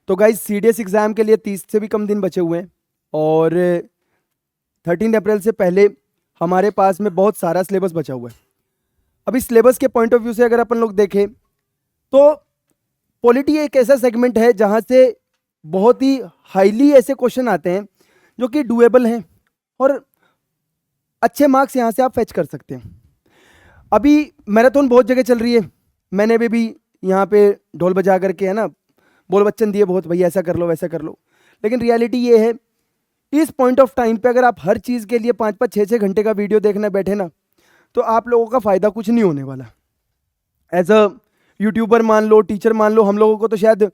तो guys CDS exam के लिए 30 से भी कम दिन बचे हुए हैं और 13 अप्रैल से पहले हमारे पास में बहुत सारा सिलेबस बचा हुआ है। अभी सिलेबस के पॉइंट ऑफ व्यू से अगर अपन लोग देखें तो पॉलिटी एक ऐसा सेगमेंट है जहाँ से बहुत ही हाईली ऐसे क्वेश्चन आते हैं जो कि डुएबल हैं और अच्छे मार्क्स यहाँ से आप फेच कर सकते हैं। अभी मैराथन बहुत जगह चल रही है, मैंने भी यहाँ पे ढोल बजा करके है ना बोल बच्चन दिए बहुत, भैया ऐसा कर लो वैसा कर लो, लेकिन रियलिटी ये है इस पॉइंट ऑफ टाइम पे अगर आप हर चीज़ के लिए 5-5 6-6 घंटे का वीडियो देखने बैठे ना तो आप लोगों का फ़ायदा कुछ नहीं होने वाला। एज अ यूट्यूबर मान लो, टीचर मान लो, हम लोगों को तो शायद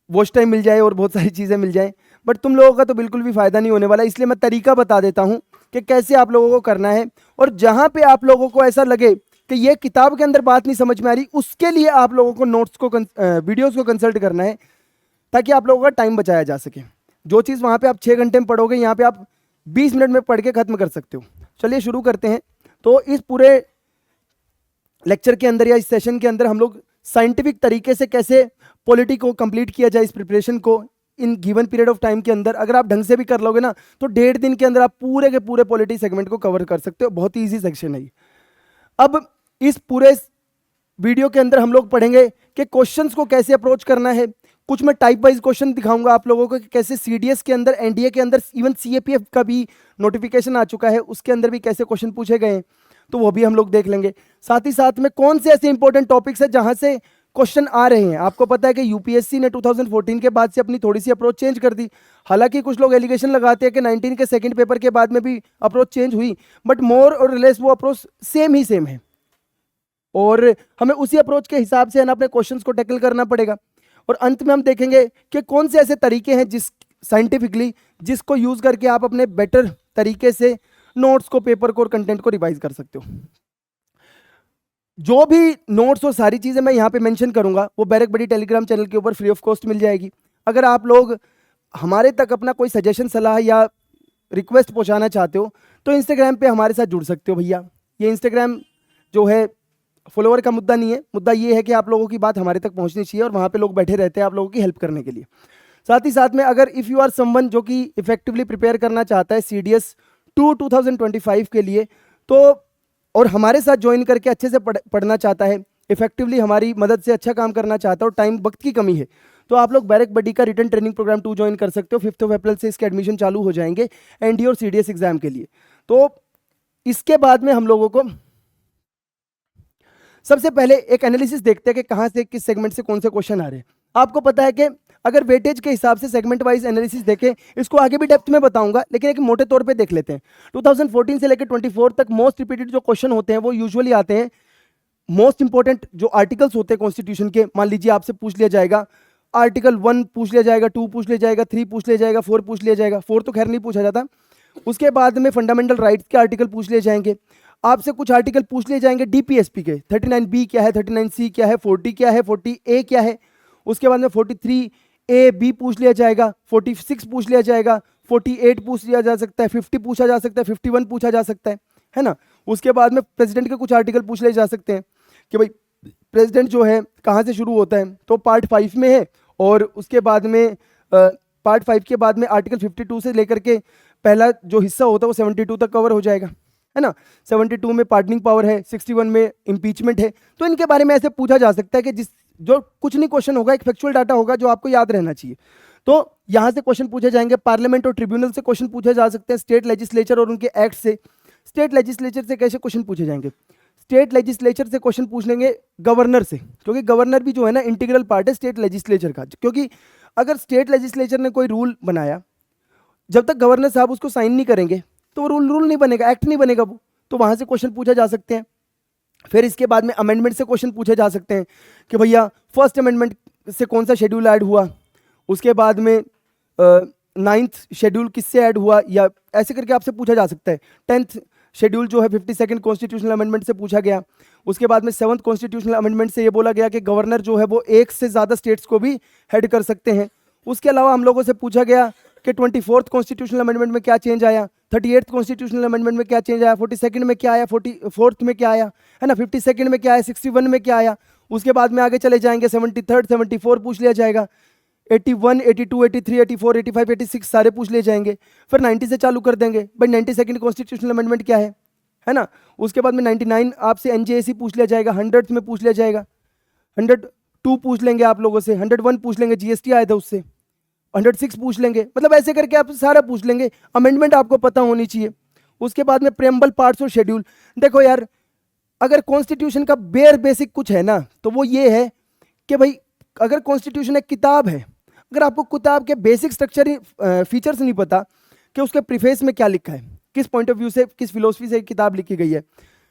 वॉच टाइम मिल जाए और बहुत सारी चीज़ें मिल जाए, बट तुम लोगों का तो बिल्कुल भी फ़ायदा नहीं होने वाला। इसलिए मैं तरीका बता देता हूँ कि कैसे आप लोगों को करना है, और जहाँ पे आप लोगों को ऐसा लगे कि ये किताब के अंदर बात नहीं समझ में आ रही, उसके लिए आप लोगों को नोट्स को वीडियोज़ को कंसल्ट करना है ताकि आप लोगों का टाइम बचाया जा सके। जो चीज़ वहाँ पे आप 6 घंटे में पढ़ोगे यहाँ पे आप 20 मिनट में पढ़ के ख़त्म कर सकते हो। चलिए शुरू करते हैं। तो इस पूरे लेक्चर के अंदर या इस सेशन के अंदर हम लोग साइंटिफिक तरीके से कैसे पॉलिटी को कंप्लीट किया जाए, इस प्रिपरेशन को in given period of time के अंदर अगर आप ढंग से भी कर लोगे ना तो 1.5 दिन के अंदर आप पूरे के पूरे पॉलिटी सेगमेंट को कवर कर सकते हो। बहुत ही ईजी सेक्शन है ये। अब इस पूरे वीडियो के अंदर हम लोग पढ़ेंगे कि क्वेश्चंस को कैसे अप्रोच करना है। कुछ मैं टाइप वाइज क्वेश्चन दिखाऊंगा आप लोगों को कि कैसे सीडीएस के अंदर, एनडीए के अंदर, इवन सीएपीएफ का भी नोटिफिकेशन आ चुका है, उसके अंदर भी कैसे क्वेश्चन पूछे गए हैं तो वो भी हम लोग देख लेंगे। साथ ही साथ में कौन से ऐसे इंपॉर्टेंट टॉपिक्स है जहां से क्वेश्चन आ रहे हैं। आपको पता है कि यूपीएससी ने 2014 के बाद से अपनी थोड़ी सी अप्रोच चेंज कर दी। हालांकि कुछ लोग एलिगेशन लगाते हैं कि 19 के सेकंड पेपर के बाद में भी अप्रोच चेंज हुई, बट मोर और लेस वो अप्रोच सेम ही सेम है और हमें उसी अप्रोच के हिसाब से है ना अपने क्वेश्चंस को टैकल करना पड़ेगा। और अंत में हम देखेंगे कि कौन से ऐसे तरीके हैं जिस साइंटिफिकली जिसको यूज करके आप अपने बेटर तरीके से नोट्स को, पेपर को और कंटेंट को रिवाइज कर सकते हो। जो भी नोट्स और सारी चीजें मैं यहाँ पे मेंशन करूंगा वो बैरक बडी टेलीग्राम चैनल के ऊपर फ्री ऑफ कॉस्ट मिल जाएगी। अगर आप लोग हमारे तक अपना कोई सजेशन, सलाह या रिक्वेस्ट पहुंचाना चाहते हो तो इंस्टाग्राम पे हमारे साथ जुड़ सकते हो। भैया ये इंस्टाग्राम जो है फॉलोअर का मुद्दा नहीं है, मुद्दा ये है कि आप लोगों की बात हमारे तक पहुंचनी चाहिए और वहाँ पे लोग बैठे रहते हैं आप लोगों की हेल्प करने के लिए। साथ ही साथ में अगर इफ़ यू आर समवन जो कि इफेक्टिवली प्रिपेयर करना चाहता है सीडीएस 2025 के लिए तो और हमारे साथ ज्वाइन करके अच्छे से पढ़ना चाहता है, इफेक्टिवली हमारी मदद से अच्छा काम करना चाहता है और टाइम वक्त की कमी है, तो आप लोग बैरक बडी का रिटन ट्रेनिंग प्रोग्राम 2 ज्वाइन कर सकते हो। 5 अप्रैल से इसके एडमिशन चालू हो जाएंगे एनडीए और सीडीएस एग्जाम के लिए। तो इसके बाद में हम लोगों को सबसे पहले एक एनालिसिस देखते हैं कि कहाँ से किस सेगमेंट से कौन से क्वेश्चन आ रहे हैं। आपको पता है कि अगर वेटेज के हिसाब से सेगमेंट वाइज एनालिसिस देखें, इसको आगे भी डेप्थ में बताऊंगा लेकिन एक मोटे तौर पे देख लेते हैं। 2014 से लेकर 24 तक मोस्ट रिपीटेड जो क्वेश्चन होते हैं वो यूजुअली आते हैं मोस्ट इंपॉर्टेंट जो आर्टिकल्स होते हैं कॉन्स्टिट्यूशन के। मान लीजिए आपसे पूछ लिया जाएगा आर्टिकल 1 पूछ लिया जाएगा, 2 पूछ लिया जाएगा, 3 पूछ लिया जाएगा, 4 पूछ लिया जाएगा। 4 तो खैर नहीं पूछा जाता। उसके बाद में फंडामेंटल राइट्स के आर्टिकल पूछ लिए जाएंगे, आपसे कुछ आर्टिकल पूछ लिए जाएंगे डीपीएसपी के, 39B क्या है, 39C क्या है, 40 क्या है, 40A क्या है। उसके बाद में 43A-B पूछ लिया जाएगा, 46 पूछ लिया जाएगा, 48 पूछ लिया जा सकता है, 50 पूछा जा सकता है, 51 पूछा जा सकता है ना। उसके बाद में प्रेसिडेंट के कुछ आर्टिकल पूछ लिए जा सकते हैं कि भाई प्रेसिडेंट जो है कहाँ से शुरू होता है, तो पार्ट 5 में है। और उसके बाद में पार्ट 5 के बाद में आर्टिकल 52 से लेकर के पहला जो हिस्सा होता है वो 72 तक कवर हो जाएगा, है ना। 72 में पार्डनिंग पावर है, 61 में इम्पीचमेंट है। तो इनके बारे में ऐसे पूछा जा सकता है कि जिस जो कुछ नहीं क्वेश्चन होगा, एक फैक्चुअल डाटा होगा जो आपको याद रहना चाहिए। तो यहाँ से क्वेश्चन पूछे जाएंगे। पार्लियामेंट और ट्रिब्यूनल से क्वेश्चन पूछे जा सकते हैं, स्टेट लेजिस्लेचर और उनके एक्ट से। स्टेट लेजिस्लेचर से कैसे क्वेश्चन पूछे जाएंगे? स्टेट लेजिस्लेचर से क्वेश्चन पूछ लेंगे गवर्नर से, क्योंकि गवर्नर भी जो है ना इंटीग्रल पार्ट है स्टेट लेजिस्लेचर का। क्योंकि अगर स्टेट लेजिस्लेचर ने कोई रूल बनाया, जब तक गवर्नर साहब उसको साइन नहीं करेंगे तो वो रूल नहीं बनेगा, एक्ट नहीं बनेगा वो। तो वहाँ से क्वेश्चन पूछे जा सकते हैं। फिर इसके बाद में अमेंडमेंट से क्वेश्चन पूछे जा सकते हैं कि भैया फर्स्ट अमेंडमेंट से कौन सा शेड्यूल ऐड हुआ, उसके बाद में 9th शेड्यूल किससे ऐड हुआ, या ऐसे करके आपसे पूछा जा सकता है। 10th शेड्यूल जो है 52nd कॉन्स्टिट्यूशनल अमेंडमेंट से पूछा गया। उसके बाद में 7th कॉन्स्टिट्यूशनल अमेंडमेंट से ये बोला गया कि गवर्नर जो है वो एक से ज़्यादा स्टेट्स को भी हेड कर सकते हैं। उसके अलावा हम लोगों से पूछा गया कि 24th कॉन्स्टिट्यूशनल अमेंडमेंट में क्या चेंज आया, 38th कॉन्स्टिट्यूशनल अमेंडमेंट में क्या चेंज आया, 42nd में क्या आया, 44th में क्या आया, है ना, 52nd में क्या आया, 61 में क्या आया। उसके बाद में आगे चले जाएंगे 73rd 74 पूछ लिया जाएगा, 81, 82, 83, 84, 85, 86 सारे पूछ लिए जाएंगे। फिर 90 से चालू कर देंगे, भाई 92nd कॉन्स्टिट्यूशनल अमेंडमेंट क्या है ना। उसके बाद में 99 आपसे एनजेएसी पूछ लिया जाएगा, 100 में पूछ लिया जाएगा, 102 पूछ लेंगे आप लोगों से, 101 पूछ लेंगे, जीएसटी आया था उससे, 106 पूछ लेंगे, मतलब ऐसे करके आप सारा पूछ लेंगे। अमेंडमेंट आपको पता होनी चाहिए। उसके बाद में प्रेम्बल पार्ट्स और शेड्यूल। देखो यार, अगर कॉन्स्टिट्यूशन का बेसिक कुछ है ना, तो वो ये है कि भाई अगर कॉन्स्टिट्यूशन एक किताब है, अगर आपको किताब के बेसिक स्ट्रक्चर फीचर्स नहीं पता कि उसके प्रीफेस में क्या लिखा है, किस पॉइंट ऑफ व्यू से, किस फिलोसफी से किताब लिखी गई है,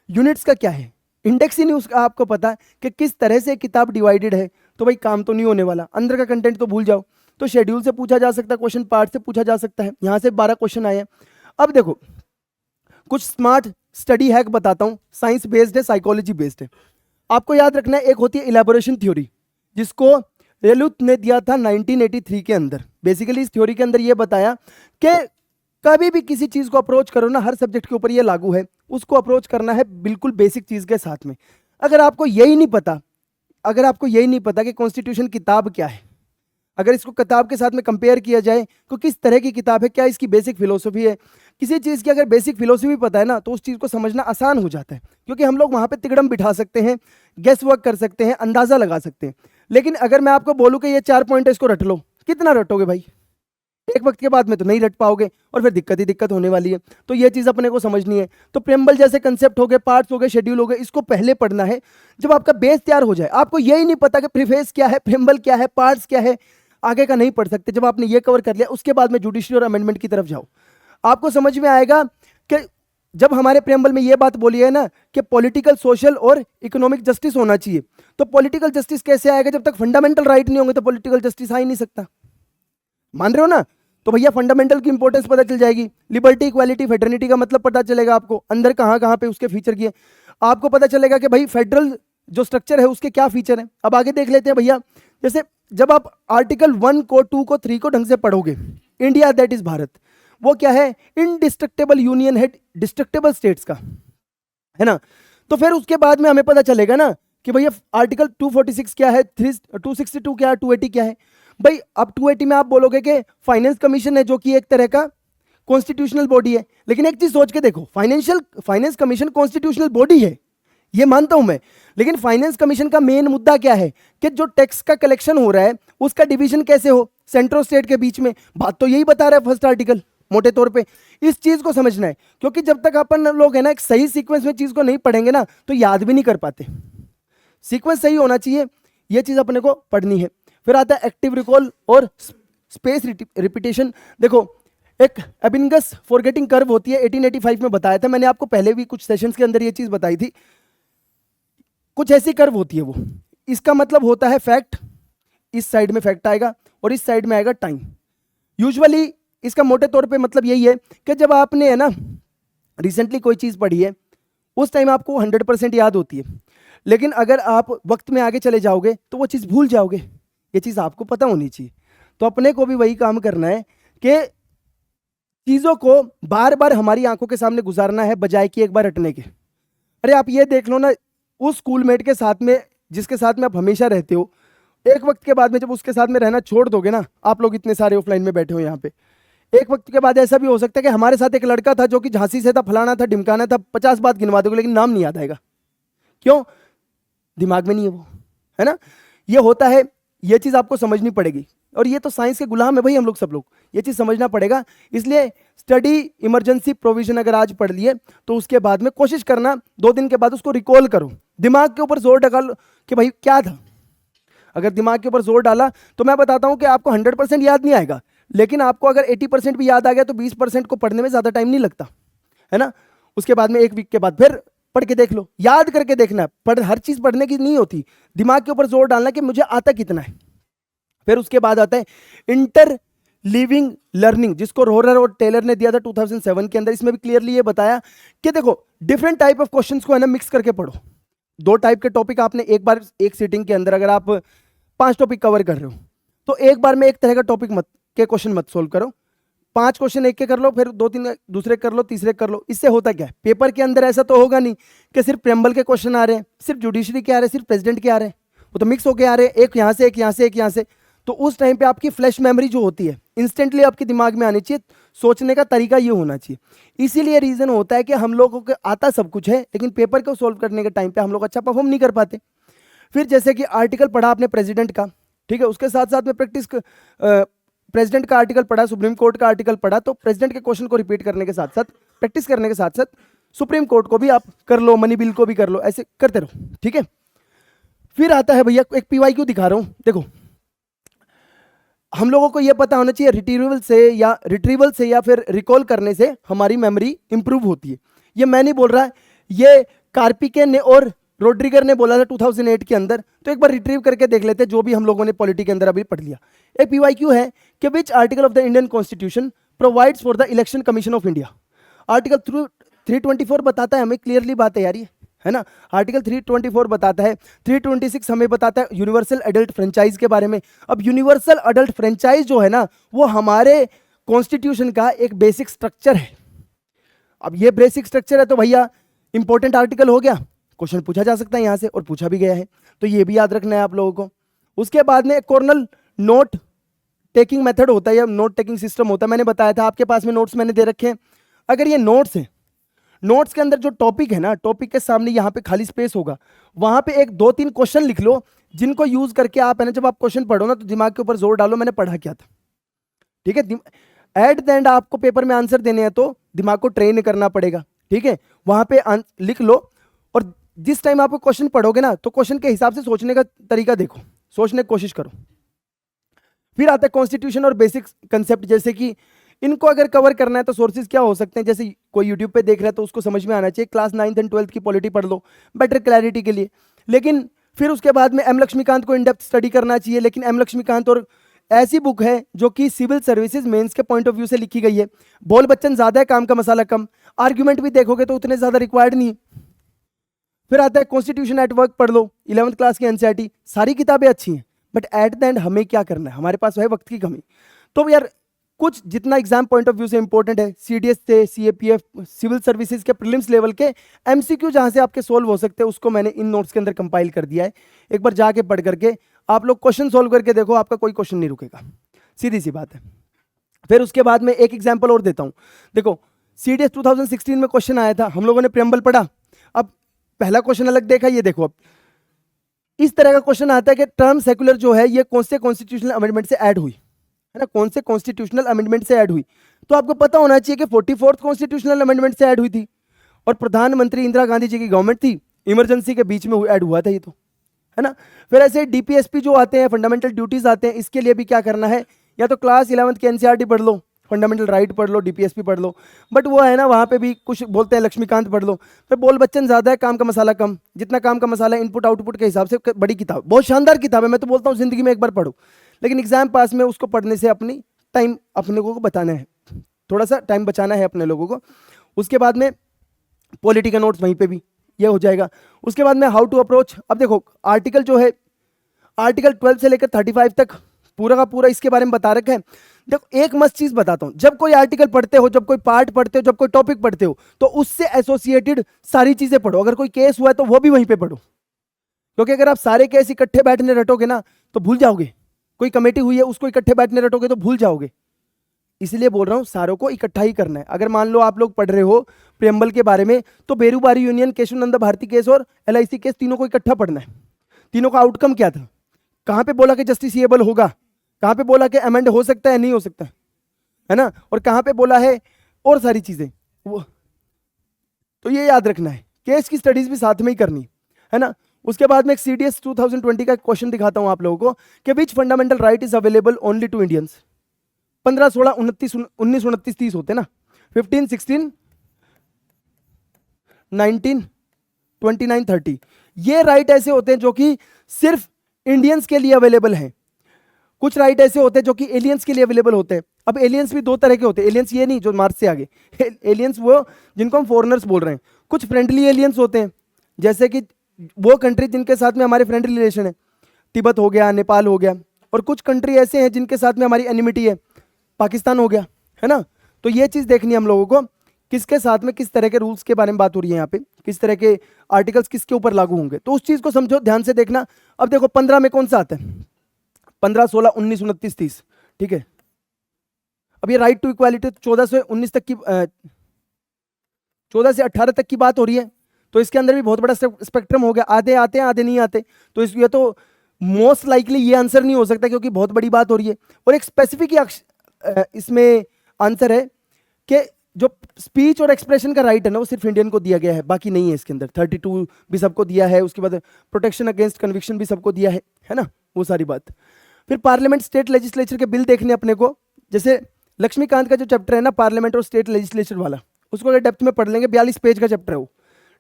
यूनिट्स का क्या है, इंडेक्स ही नहीं उसका आपको पता कि किस तरह से किताब डिवाइडेड है, तो भाई काम तो नहीं होने वाला। अंदर का कंटेंट तो भूल जाओ। तो शेड्यूल से पूछा जा सकता है क्वेश्चन, पार्ट से पूछा जा सकता है। यहाँ से 12 क्वेश्चन आए हैं। अब देखो कुछ स्मार्ट स्टडी हैक बताता हूँ, साइंस बेस्ड है, साइकोलॉजी बेस्ड है। आपको याद रखना है, एक होती है इलेबोरेशन थ्योरी, जिसको रेलुथ ने दिया था 1983 के अंदर। बेसिकली इस थ्योरी के अंदर ये बताया कि कभी भी किसी चीज़ को अप्रोच करो ना, हर सब्जेक्ट के ऊपर ये लागू है, उसको अप्रोच करना है बिल्कुल बेसिक चीज़ के साथ में। अगर आपको यही नहीं पता कि कॉन्स्टिट्यूशन किताब क्या है, अगर इसको किताब के साथ में कंपेयर किया जाए तो किस तरह की किताब है, क्या इसकी बेसिक फिलोसफी है, किसी चीज़ की अगर बेसिक फिलोसफी पता है ना, तो उस चीज़ को समझना आसान हो जाता है, क्योंकि हम लोग वहाँ पे तिकड़म बिठा सकते हैं, गेस वर्क कर सकते हैं, अंदाज़ा लगा सकते हैं। लेकिन अगर मैं आपको बोलूँ कि ये 4 पॉइंट है, इसको रट लो, कितना रटोगे भाई? एक वक्त के बाद में तो नहीं रट पाओगे और फिर दिक्कत ही दिक्कत होने वाली है। तो ये चीज़ अपने को समझनी है। तो प्रेम्बल जैसे कंसेप्ट हो गए, पार्ट्स हो गए, शेड्यूल हो गए, इसको पहले पढ़ना है। जब आपका बेस तैयार हो जाए, आपको यही नहीं पता कि प्रीफेस क्या है, प्रेम्बल क्या है, पार्ट्स क्या है, आगे का नहीं पढ़ सकते। जब आपने ये कवर कर लिया, उसके बाद में जुडिशरी और अमेंडमेंट की तरफ जाओ। आपको समझ में आएगा कि जब हमारे प्रेम्बल में ये बात बोली है ना कि पॉलिटिकल, सोशल और इकोनॉमिक जस्टिस होना चाहिए, तो पॉलिटिकल जस्टिस कैसे आएगा? जब तक फंडामेंटल राइट नहीं होंगे तो पॉलिटिकल जस्टिस आ ही नहीं सकता। मान रहे हो ना? तो भैया फंडामेंटल की इंपॉर्टेंस पता चल जाएगी। लिबर्टी, इक्वालिटी, फेटर्निटी का मतलब पता चलेगा आपको, अंदर कहाँ कहाँ पे उसके फीचर किए। आपको पता चलेगा कि भाई फेडरल जो स्ट्रक्चर है उसके क्या फीचर है। अब आगे देख लेते हैं भैया। जैसे जब आप आर्टिकल 1 को, 2 को, 3 को ढंग से पढ़ोगे, इंडिया दैट इज भारत, वो क्या है? इनडिस्ट्रक्टेबल यूनियन है डिस्ट्रक्टेबल स्टेट्स का, है ना। तो फिर उसके बाद में हमें पता चलेगा ना कि भैया आर्टिकल 246 क्या है, 262 क्या है, 280 क्या है। भाई अब 280 में आप बोलोगे कि फाइनेंस कमीशन है, जो कि एक तरह का कॉन्स्टिट्यूशनल बॉडी है। लेकिन एक चीज सोच के देखो, फाइनेंस कमीशन कॉन्स्टिट्यूशनल बॉडी है, ये मानता हूं मैं। लेकिन फाइनेंस कमीशन का मेन मुद्दा क्या है कि जो टैक्स का कलेक्शन हो रहा है उसका डिवीजन कैसे हो सेंट्रो स्टेट के बीच में। बात तो यही बता रहा है फर्स्ट आर्टिकल मोटे तौर पे। इस चीज को समझना है, क्योंकि जब तक अपन लोग है ना एक सही सीक्वेंस में चीज को नहीं पढ़ेंगे ना, तो याद भी नहीं कर पाते। सीक्वेंस सही होना चाहिए, ये चीज अपने को पढ़नी है। फिर आता है एक्टिव रिकॉल और स्पेस रिपीटेशन। देखो एक एबिंगस फॉरगेटिंग कर्व होती है, 1885 में बताया था मैंने आपको, पहले भी कुछ सेशंस के अंदर ये चीज बताई थी। कुछ ऐसी कर्व होती है वो, इसका मतलब होता है फैक्ट, इस साइड में फैक्ट आएगा और इस साइड में आएगा टाइम। यूजुअली इसका मोटे तौर पे मतलब यही है कि जब आपने है ना रिसेंटली कोई चीज पढ़ी है, उस टाइम आपको 100% याद होती है, लेकिन अगर आप वक्त में आगे चले जाओगे तो वो चीज भूल जाओगे। ये चीज आपको पता होनी चाहिए। तो अपने को भी वही काम करना है कि चीजों को बार बार हमारी आंखों के सामने गुजारना है, बजाय कि एक बार रटने के। अरे आप ये देख लो ना, उस स्कूलमेट के साथ में जिसके साथ में आप हमेशा रहते हो, एक वक्त के बाद में जब उसके साथ में रहना छोड़ दोगे ना, आप लोग इतने सारे ऑफलाइन में बैठे हो यहाँ पे, एक वक्त के बाद ऐसा भी हो सकता है कि हमारे साथ एक लड़का था जो कि झांसी से था, फलाना था, ढिमकाना था, 50 बात गिनवा दोगे लेकिन नाम नहीं याद आएगा। क्यों? दिमाग में नहीं है वो, है ना। ये होता है, ये चीज आपको समझनी पड़ेगी। और ये तो साइंस के गुलाम है भाई हम लोग, सब लोग, ये चीज समझना पड़ेगा। इसलिए स्टडी इमरजेंसी प्रोविजन अगर आज पढ़ लिए तो उसके बाद में कोशिश करना 2 दिन के बाद उसको रिकॉल करो, दिमाग के ऊपर जोर डालो कि भाई क्या था। अगर दिमाग के ऊपर जोर डाला तो मैं बताता हूं कि आपको 100% याद नहीं आएगा, लेकिन आपको अगर 80% भी याद आ गया तो 20% को पढ़ने में ज्यादा टाइम नहीं लगता, है ना। उसके बाद में 1 वीक के बाद फिर पढ़ के देख लो, याद करके देखना। हर चीज पढ़ने की नहीं होती, दिमाग के ऊपर जोर डालना कि मुझे आता कितना है। फिर उसके बाद आता है इंटर लिविंग लर्निंग, जिसको रोहर और टेलर ने दिया था 2007 के अंदर। इसमें भी क्लियरली ये बताया कि देखो डिफरेंट टाइप ऑफ क्वेश्चंस को है ना मिक्स करके पढ़ो। 2 टाइप के टॉपिक आपने एक बार एक सीटिंग के अंदर, अगर आप 5 टॉपिक कवर कर रहे हो तो एक बार में एक तरह का टॉपिक मत के क्वेश्चन मत सोल्व करो। 5 क्वेश्चन एक के कर लो, फिर 2-3 दूसरे कर लो, तीसरे कर लो। इससे होता क्या है, पेपर के अंदर ऐसा तो होगा नहीं कि सिर्फ प्रेम्बल के क्वेश्चन आ रहे हैं, सिर्फ जुडिशरी के आ रहे हैं, सिर्फ प्रेसिडेंट के आ रहे हैं, वो तो मिक्स होके आ रहे हैं, एक यहाँ से, एक यहाँ से, एक यहाँ से। तो उस टाइम पे आपकी फ्लैश मेमोरी जो होती है इंस्टेंटली आपके दिमाग में आनी चाहिए, सोचने का तरीका ये होना चाहिए। इसीलिए रीजन होता है कि हम लोगों को आता सब कुछ है, लेकिन पेपर को सोल्व करने के टाइम पे हम लोग अच्छा परफॉर्म नहीं कर पाते। फिर जैसे कि आर्टिकल पढ़ा आपने प्रेसिडेंट का, ठीक है, उसके साथ साथ में प्रेसिडेंट का आर्टिकल पढ़ा, सुप्रीम कोर्ट का आर्टिकल पढ़ा, तो प्रेसिडेंट के क्वेश्चन को रिपीट करने के साथ साथ, प्रैक्टिस करने के साथ साथ सुप्रीम कोर्ट को भी आप कर लो, मनी बिल को भी कर लो, ऐसे करते रहो, ठीक है। फिर आता है भैया, एक पीवाईक्यू दिखा रहा हूं, देखो हम लोगों को यह पता होना चाहिए रिट्रीवल से या फिर रिकॉल करने से हमारी मेमोरी इंप्रूव होती है। ये मैं नहीं बोल रहा है, ये कार्पिके ने और रोड्रिगर ने बोला था 2008 के अंदर। तो एक बार रिट्रीव करके देख लेते हैं जो भी हम लोगों ने पॉलिटी के अंदर अभी पढ़ लिया। एक पीवाईक्यू है कि विच article of the Indian constitution provides for the election commission of India. Article 324 बताता है हमें, क्लियरली बात है यार ये, है ना। आर्टिकल 324 बताता है, 326 हमें बताता है यूनिवर्सल एडल्ट फ्रेंचाइज के बारे में। अब यूनिवर्सल एडल्ट फ्रेंचाइज जो है ना, वो हमारे कॉन्स्टिट्यूशन का एक बेसिक स्ट्रक्चर है। अब ये बेसिक स्ट्रक्चर है तो भैया इंपॉर्टेंट आर्टिकल हो गया, क्वेश्चन पूछा जा सकता है यहां से, और पूछा भी गया है, तो ये भी याद रखना है आप लोगों को। उसके बाद में कॉर्नल नोट टेकिंग मेथड होता है या नोट टेकिंग सिस्टम होता है। मैंने बताया था आपके पास में नोट्स मैंने दे रखे हैं। अगर ये नोट्स है, नोट्स के अंदर जो टॉपिक है ना, टॉपिक के सामने यहाँ पे खाली स्पेस होगा, वहां पे एक 2-3 क्वेश्चन लिख लो, जिनको यूज करके आप है ना, जब आप क्वेश्चन पढ़ो ना, तो दिमाग के ऊपर जोर डालो मैंने पढ़ा क्या था, ठीक है। एट द एंड आपको पेपर में आंसर देने हैं तो दिमाग को ट्रेन करना पड़ेगा, ठीक है। वहां पे लिख लो, और जिस टाइम आप क्वेश्चन पढ़ोगे ना, तो क्वेश्चन के हिसाब से सोचने का तरीका देखो, सोचने की कोशिश करो। फिर आता है कॉन्स्टिट्यूशन और बेसिक कंसेप्ट, जैसे कि इनको अगर कवर करना है तो सोर्सेज क्या हो सकते हैं। जैसे कोई यूट्यूब पे देख रहा है तो उसको समझ में आना चाहिए, क्लास 9th एंड 12th की पॉलिटी पढ़ लो बेटर क्लैरिटी के लिए। लेकिन फिर उसके बाद में एम लक्ष्मीकांत को इन डेप्थ स्टडी करना चाहिए। लेकिन एम लक्ष्मीकांत और ऐसी बुक है जो कि सिविल सर्विसेज मेंस के पॉइंट ऑफ व्यू से लिखी गई है। बोल बच्चन ज्यादा है, काम का मसाला कम, आर्ग्यूमेंट भी देखोगे तो उतने ज्यादा रिक्वायर्ड नहीं है। फिर आता है कॉन्स्टिट्यूशन एट वर्क पढ़ लो, 11th क्लास की एनसीईआरटी, सारी किताबें अच्छी हैं, बट एट द एंड हमें क्या करना है, हमारे पास है वक्त की कमी। तो यार कुछ जितना एग्जाम पॉइंट ऑफ व्यू से इंपॉर्टेंट है, सीडीएस से सीएपीएफ सिविल सर्विसेज के प्रीलिम्स लेवल के एमसीक्यू जहां से आपके सोल्व हो सकते हैं, उसको मैंने इन नोट्स के अंदर कंपाइल कर दिया है। एक बार जाके पढ़ करके आप लोग क्वेश्चन सोल्व करके देखो, आपका कोई क्वेश्चन नहीं रुकेगा, सीधी सी बात है। फिर उसके बाद में एक एग्जाम्पल और देता हूं, देखो सीडीएस 2016 में क्वेश्चन आया था, हम लोगों ने प्रेम्बल पढ़ा। अब पहला क्वेश्चन अलग देखा, ये देखो अब इस तरह का क्वेश्चन आता है कि टर्म सेक्युलर जो है ये कौन से कॉन्स्टिट्यूशनल अमेंडमेंट से ऐड हुई, है ना, कौन से कॉन्स्टिट्यूशनल अमेंडमेंट से ऐड हुई। तो आपको पता होना चाहिए कि 44th कॉन्स्टिट्यूशनल अमेंडमेंट से ऐड हुई थी, और प्रधानमंत्री इंदिरा गांधी जी की गवर्नमेंट थी, इमरजेंसी के बीच में ऐड हुआ था ये, तो है ना। फिर ऐसे डीपीएसपी जो आते हैं, फंडामेंटल ड्यूटीज आते हैं, इसके लिए भी क्या करना है, या तो क्लास 11th की एनसीईआरटी पढ़ लो, फंडामेंटल राइट पढ़ लो, डीपीएसपी पढ़ लो, बट वो है ना वहाँ पे भी कुछ बोलते हैं लक्ष्मीकांत पढ़ लो। फिर बोल बच्चन ज़्यादा है, काम का मसाला कम, जितना काम का मसाला इनपुट आउटपुट के हिसाब से बड़ी किताब, बहुत शानदार किताब है, मैं तो बोलता हूँ जिंदगी में एक बार पढ़ो। लेकिन एग्जाम पास में उसको पढ़ने से अपनी टाइम अपने लोगों को बताना है, थोड़ा सा टाइम बचाना है अपने लोगों को। उसके बाद में पॉलिटी का नोट्स वहीं पे भी ये हो जाएगा। उसके बाद में हाउ टू अप्रोच, अब देखो आर्टिकल जो है, आर्टिकल 12 से लेकर 35 तक पूरा का पूरा इसके बारे में बता रखा है। देखो एक मस्त चीज बताता हूं, जब कोई आर्टिकल पढ़ते हो, जब कोई पार्ट पढ़ते हो, जब कोई टॉपिक पढ़ते हो, तो उससे एसोसिएटेड सारी चीजें पढ़ो। अगर कोई केस हुआ है तो वो भी वहीं पे पढ़ो, क्योंकि अगर आप सारे केस इकट्ठे बैठने रटोगे ना तो भूल जाओगे। कोई कमेटी हुई है उसको इकट्ठे बैठने रटोगे तो भूल जाओगे। इसलिए बोल रहा हूं सारों को इकट्ठा ही करना है। अगर मान लो आप लोग पढ़ रहे हो प्रेम्बल के बारे में, तो बेरूबारी यूनियन, केशवनंदा भारती केस और एलआईसी केस, तीनों को इकट्ठा पढ़ना है। तीनों का आउटकम क्या था, कहां पे बोला कि जस्टिसिएबल होगा, कहां पे बोला कि अमेंड हो सकता है नहीं हो सकता, है ना, और कहां पे बोला है और सारी चीजें वो, तो ये याद रखना है। केस की स्टडीज भी साथ में ही करनी है ना। उसके बाद में एक सीडीएस 2020 का क्वेश्चन दिखाता हूं आप लोगों को कि which fundamental right is available only to Indians. 15, 16, 29, 19, 29, 30 होते ना, 15, 16, 19, 29, 30, ये राइट ऐसे होते हैं जो कि सिर्फ इंडियंस के लिए अवेलेबल हैं। कुछ राइट ऐसे होते हैं जो कि एलियंस के लिए अवेलेबल होते हैं। अब एलियंस भी दो तरह के होते हैं, एलियंस ये नहीं जो मार्स से आगे, एलियंस वो जिनको हम फॉरेनर्स बोल रहे हैं। कुछ फ्रेंडली एलियंस होते हैं, जैसे कि वो कंट्री जिनके साथ में हमारे फ्रेंडली रिलेशन है, तिब्बत हो गया, नेपाल हो गया। और कुछ कंट्री ऐसे हैं जिनके साथ में हमारी एनिमिटी है, पाकिस्तान हो गया, है ना। तो ये चीज़ देखनी है हम लोगों को, किसके साथ में किस तरह के रूल्स के बारे में बात हो रही है यहाँ पे, किस तरह के आर्टिकल्स किसके ऊपर लागू होंगे, तो उस चीज़ को समझो, ध्यान से देखना। अब देखो 15 में कौन सा आता है, 15, 16, 19, 29, 30, ठीक है। अब ये राइट टू इक्वालिटी 14 से 19 तक की 14 से 18 तक की बात हो रही है, तो इसके अंदर भी बहुत बड़ा स्पेक्ट्रम हो गया, आधे आते हैं आधे नहीं आते, तो इसलिए तो मोस्ट लाइकली ये आंसर नहीं हो सकता क्योंकि बहुत बड़ी बात हो रही है। और एक स्पेसिफिक इसमें आंसर है कि जो स्पीच और एक्सप्रेशन का राइट है ना वो सिर्फ इंडियन को दिया गया है, बाकी नहीं है इसके अंदर। 32 भी सबको दिया है, उसके बाद प्रोटेक्शन अगेंस्ट कन्विक्शन भी सबको दिया है ना, वो सारी बात। फिर पार्लियामेंट स्टेट लेजिस्लेचर के बिल देखने अपने को, जैसे लक्ष्मीकांत का जो चैप्टर है ना पार्लियामेंट और स्टेट लेजिस्लेचर वाला, उसको अगर डेप्थ में पढ़ लेंगे 42 पेज का चैप्टर है वो,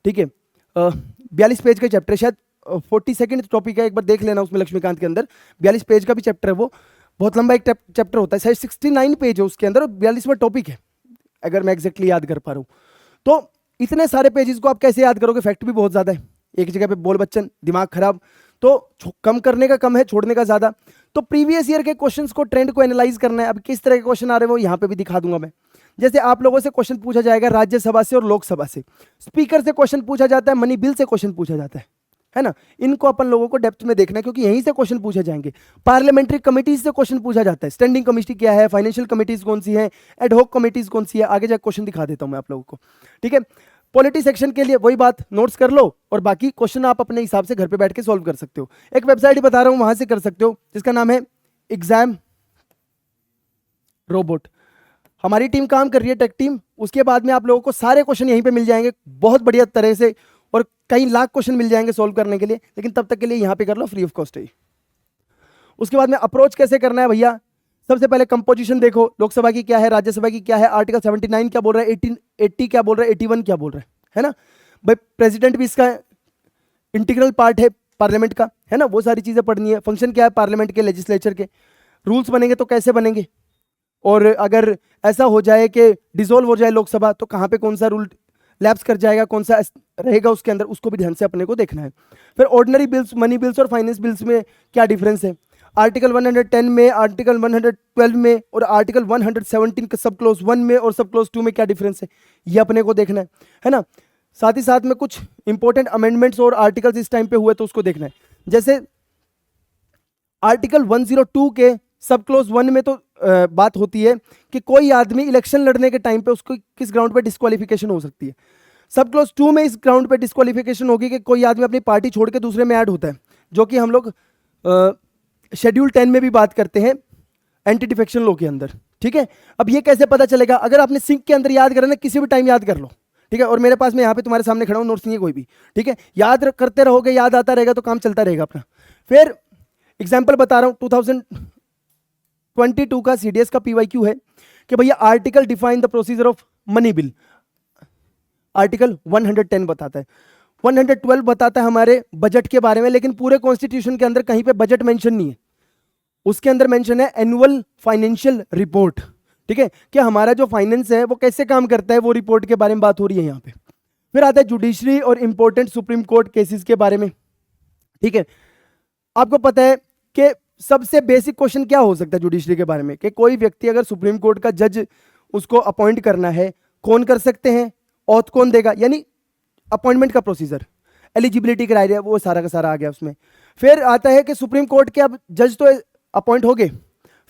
ठीक है। 42 पेज का चैप्टर, शायद 42nd टॉपिक है, एक बार देख लेना उसमें लक्ष्मीकांत के अंदर 42 पेज का भी चैप्टर है वो, बहुत लंबा एक चैप्टर होता है, शायद 69 पेज है उसके अंदर, 42वां टॉपिक है अगर मैं एग्जैक्टली याद कर पा रहा हूँ। तो इतने सारे पेजेस को आप कैसे याद करोगे, फैक्ट भी बहुत ज़्यादा है, एक जगह पे बोल बच्चन दिमाग खराब, तो कम करने का कम है, छोड़ने का ज़्यादा। तो प्रीवियस ईयर के क्वेश्चंस को, ट्रेंड को एनालाइज करना है। अब किस तरह के क्वेश्चन आ रहे हैं वो यहाँ पे भी दिखा दूंगा मैं। जैसे आप लोगों से क्वेश्चन पूछा जाएगा राज्यसभा से और लोकसभा से, स्पीकर से क्वेश्चन पूछा जाता है, मनी बिल से क्वेश्चन पूछा जाता है ना, इनको अपन लोगों को डेप्थ में देखना है क्योंकि यहीं से क्वेश्चन पूछे जाएंगे। पार्लियामेंट्री कमिटीज से क्वेश्चन पूछा जाता है, स्टैंडिंग कमेटी क्या है, फाइनेंशियल कमिटीज कौन सी है, एडहॉक कमिटीज कौन सी है, आगे जाकर क्वेश्चन दिखा देता हूं मैं आप लोगों को, ठीक है। पॉलिटी सेक्शन के लिए वही बात, नोट्स कर लो और बाकी क्वेश्चन आप अपने हिसाब से घर पे बैठ के सॉल्व कर सकते हो। एक वेबसाइट बता रहा हूं, वहां से कर सकते हो, जिसका नाम है एग्जाम रोबोट। हमारी टीम काम कर रही है, टेक टीम। उसके बाद में आप लोगों को सारे क्वेश्चन यहीं पे मिल जाएंगे बहुत बढ़िया तरह से, और कई लाख क्वेश्चन मिल जाएंगे सॉल्व करने के लिए, लेकिन तब तक के लिए यहाँ पे कर लो, फ्री ऑफ कॉस्ट है। उसके बाद में अप्रोच कैसे करना है भैया, सबसे पहले कंपोजिशन देखो, लोकसभा की क्या है, राज्यसभा की क्या है, आर्टिकल 79 क्या बोल रहा है, 80 क्या बोल रहा है, 81 क्या बोल रहा है ना भाई। प्रेसिडेंट भी इसका इंटीग्रल पार्ट है पार्लियामेंट का, है ना, वो सारी चीजें पढ़नी है। फंक्शन क्या है पार्लियामेंट के, लेजिस्लेचर के, रूल्स बनेंगे तो कैसे बनेंगे, और अगर ऐसा हो जाए कि डिसॉल्व हो जाए लोकसभा तो कहाँ पे कौन सा रूल लैप्स कर जाएगा, कौन सा रहेगा उसके अंदर, उसको भी ध्यान से अपने को देखना है। फिर ऑर्डिनरी बिल्स, मनी बिल्स और फाइनेंस बिल्स में क्या डिफरेंस है, आर्टिकल 110 में, आर्टिकल 112 में और आर्टिकल 117 के सब क्लोज 1 में और सब क्लोज 2 में क्या डिफरेंस है, ये अपने को देखना है ना। साथ ही साथ में कुछ इंपॉर्टेंट अमेंडमेंट्स और आर्टिकल्स इस टाइम पे हुए तो उसको देखना है। जैसे आर्टिकल 102 के सब क्लोज 1 में तो बात होती है कि कोई आदमी इलेक्शन लड़ने के टाइम पे उसको किस ग्राउंड पे डिस्क्वालिफिकेशन हो सकती है। सब क्लोज 2 में इस ग्राउंड पे डिस्क्वालिफिकेशन होगी कि कोई आदमी अपनी पार्टी छोड़ के दूसरे में ऐड होता है, जो कि हम लोग शेड्यूल 10 में भी बात करते हैं एंटी डिफेक्शन लॉ के अंदर, ठीक है। अब ये कैसे पता चलेगा, अगर आपने सिंक के अंदर याद करा ना, किसी भी टाइम याद कर लो, ठीक है। और मेरे पास में यहाँ पे तुम्हारे सामने खड़ा हूँ, नोट्स नहीं है कोई भी, ठीक है। याद करते रहोगे, याद आता रहेगा तो काम चलता रहेगा अपना। फिर एग्जाम्पल बता रहा हूँ, 2022 का सीडीएस का पीवाईक्यू है कि भैया article define the procedure of money bill, article 110 बताता है, 112 बताता है हमारे बजट के बारे में, लेकिन पूरे कॉन्स्टिट्यूशन के अंदर कहीं पे बजट मेंशन नहीं है। उसके अंदर मेंशन है एनुअल फाइनेंशियल रिपोर्ट, ठीक है, कि हमारा जो फाइनेंस है वो कैसे काम करता है, वो रिपोर्ट के बारे में बात हो रही है यहाँ पे। फिर आता है जुडिशरी और इंपॉर्टेंट सुप्रीम कोर्ट केसेस के बारे में, ठीक है। आपको पता है कि सबसे बेसिक क्वेश्चन क्या हो सकता है जुडिशरी के बारे में, कि कोई व्यक्ति अगर सुप्रीम कोर्ट का जज उसको अपॉइंट करना है, कौन कर सकते हैं, ऑथ कौन देगा, यानी अपॉइंटमेंट का प्रोसीजर, एलिजिबिलिटी क्राइटेरिया, वो सारा का सारा आ गया उसमें। फिर आता है कि सुप्रीम कोर्ट के अब जज तो अपॉइंट हो गए,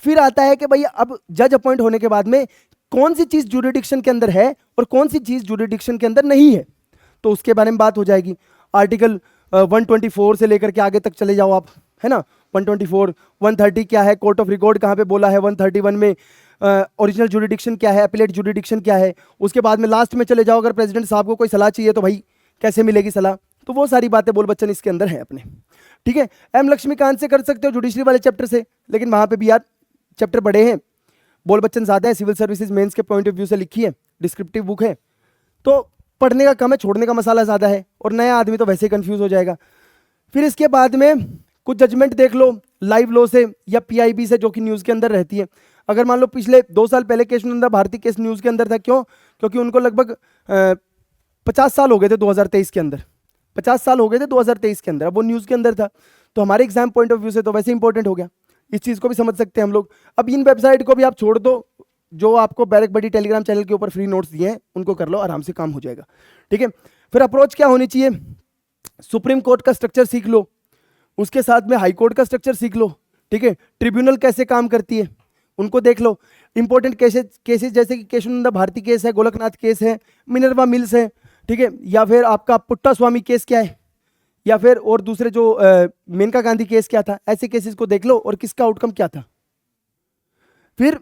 फिर आता है कि भैया अब जज अपॉइंट होने के बाद में कौन सी चीज जुरिडिक्शन के अंदर है और कौन सी चीज जुरिडिक्शन के अंदर नहीं है, तो उसके बारे में बात हो जाएगी। आर्टिकल 124 से लेकर के आगे तक चले जाओ आप, है ना, 124, 130 क्या है, कोर्ट ऑफ रिकॉर्ड कहाँ पे बोला है, 131 में ओरिजिनल जुरिडिक्शन क्या है, अपीलेट जुरिडिक्शन क्या है। उसके बाद में लास्ट में चले जाओ, अगर प्रेसिडेंट साहब को कोई सलाह चाहिए तो भाई कैसे मिलेगी सलाह, तो वो सारी बातें बोल बच्चन इसके अंदर है अपने, ठीक है। एम लक्ष्मीकांत से कर सकते हो, जुडिशरी वाले चैप्टर से, लेकिन वहां पे भी यार चैप्टर बड़े हैं, बोल बच्चन ज्यादा है, सिविल सर्विसेज मेंस के पॉइंट ऑफ व्यू से लिखी है, डिस्क्रिप्टिव बुक है, तो पढ़ने का कम है, छोड़ने का मसाला ज्यादा है, और नया आदमी तो वैसे ही कंफ्यूज हो जाएगा। फिर इसके बाद में कुछ जजमेंट देख लो लाइव लॉ से या पीआईबी से, जो कि न्यूज़ के अंदर रहती है। अगर मान लो पिछले 2 साल पहले केश नंदा भारती केस न्यूज़ के अंदर था, क्यों, क्योंकि उनको लगभग 50 साल हो गए थे 2023 के अंदर, 50 साल हो गए थे 2023 के अंदर, अब वो न्यूज़ के अंदर था, तो हमारे एग्जाम पॉइंट ऑफ व्यू से तो वैसे इंपॉर्टेंट हो गया, इस चीज़ को भी समझ सकते हैं हम लोग। अब इन वेबसाइट को भी आप छोड़ दो, जो आपको बैरक बडी टेलीग्राम चैनल के ऊपर फ्री नोट्स दिए हैं उनको कर लो, आराम से काम हो जाएगा, ठीक है। फिर अप्रोच क्या होनी चाहिए, सुप्रीम कोर्ट का स्ट्रक्चर सीख लो, उसके साथ में हाई कोर्ट का स्ट्रक्चर सीख लो, ठीक है। ट्रिब्यूनल कैसे काम करती है उनको देख लो। इंपॉर्टेंट केसेस जैसे कि केशवानंद भारती केस है, गोलकनाथ केस है, मिनर्वा मिल्स है, ठीक है, या फिर आपका पुट्टा स्वामी केस क्या है, या फिर और दूसरे जो मेनका गांधी केस क्या था, ऐसे केसेस को देख लो और किसका आउटकम क्या था। फिर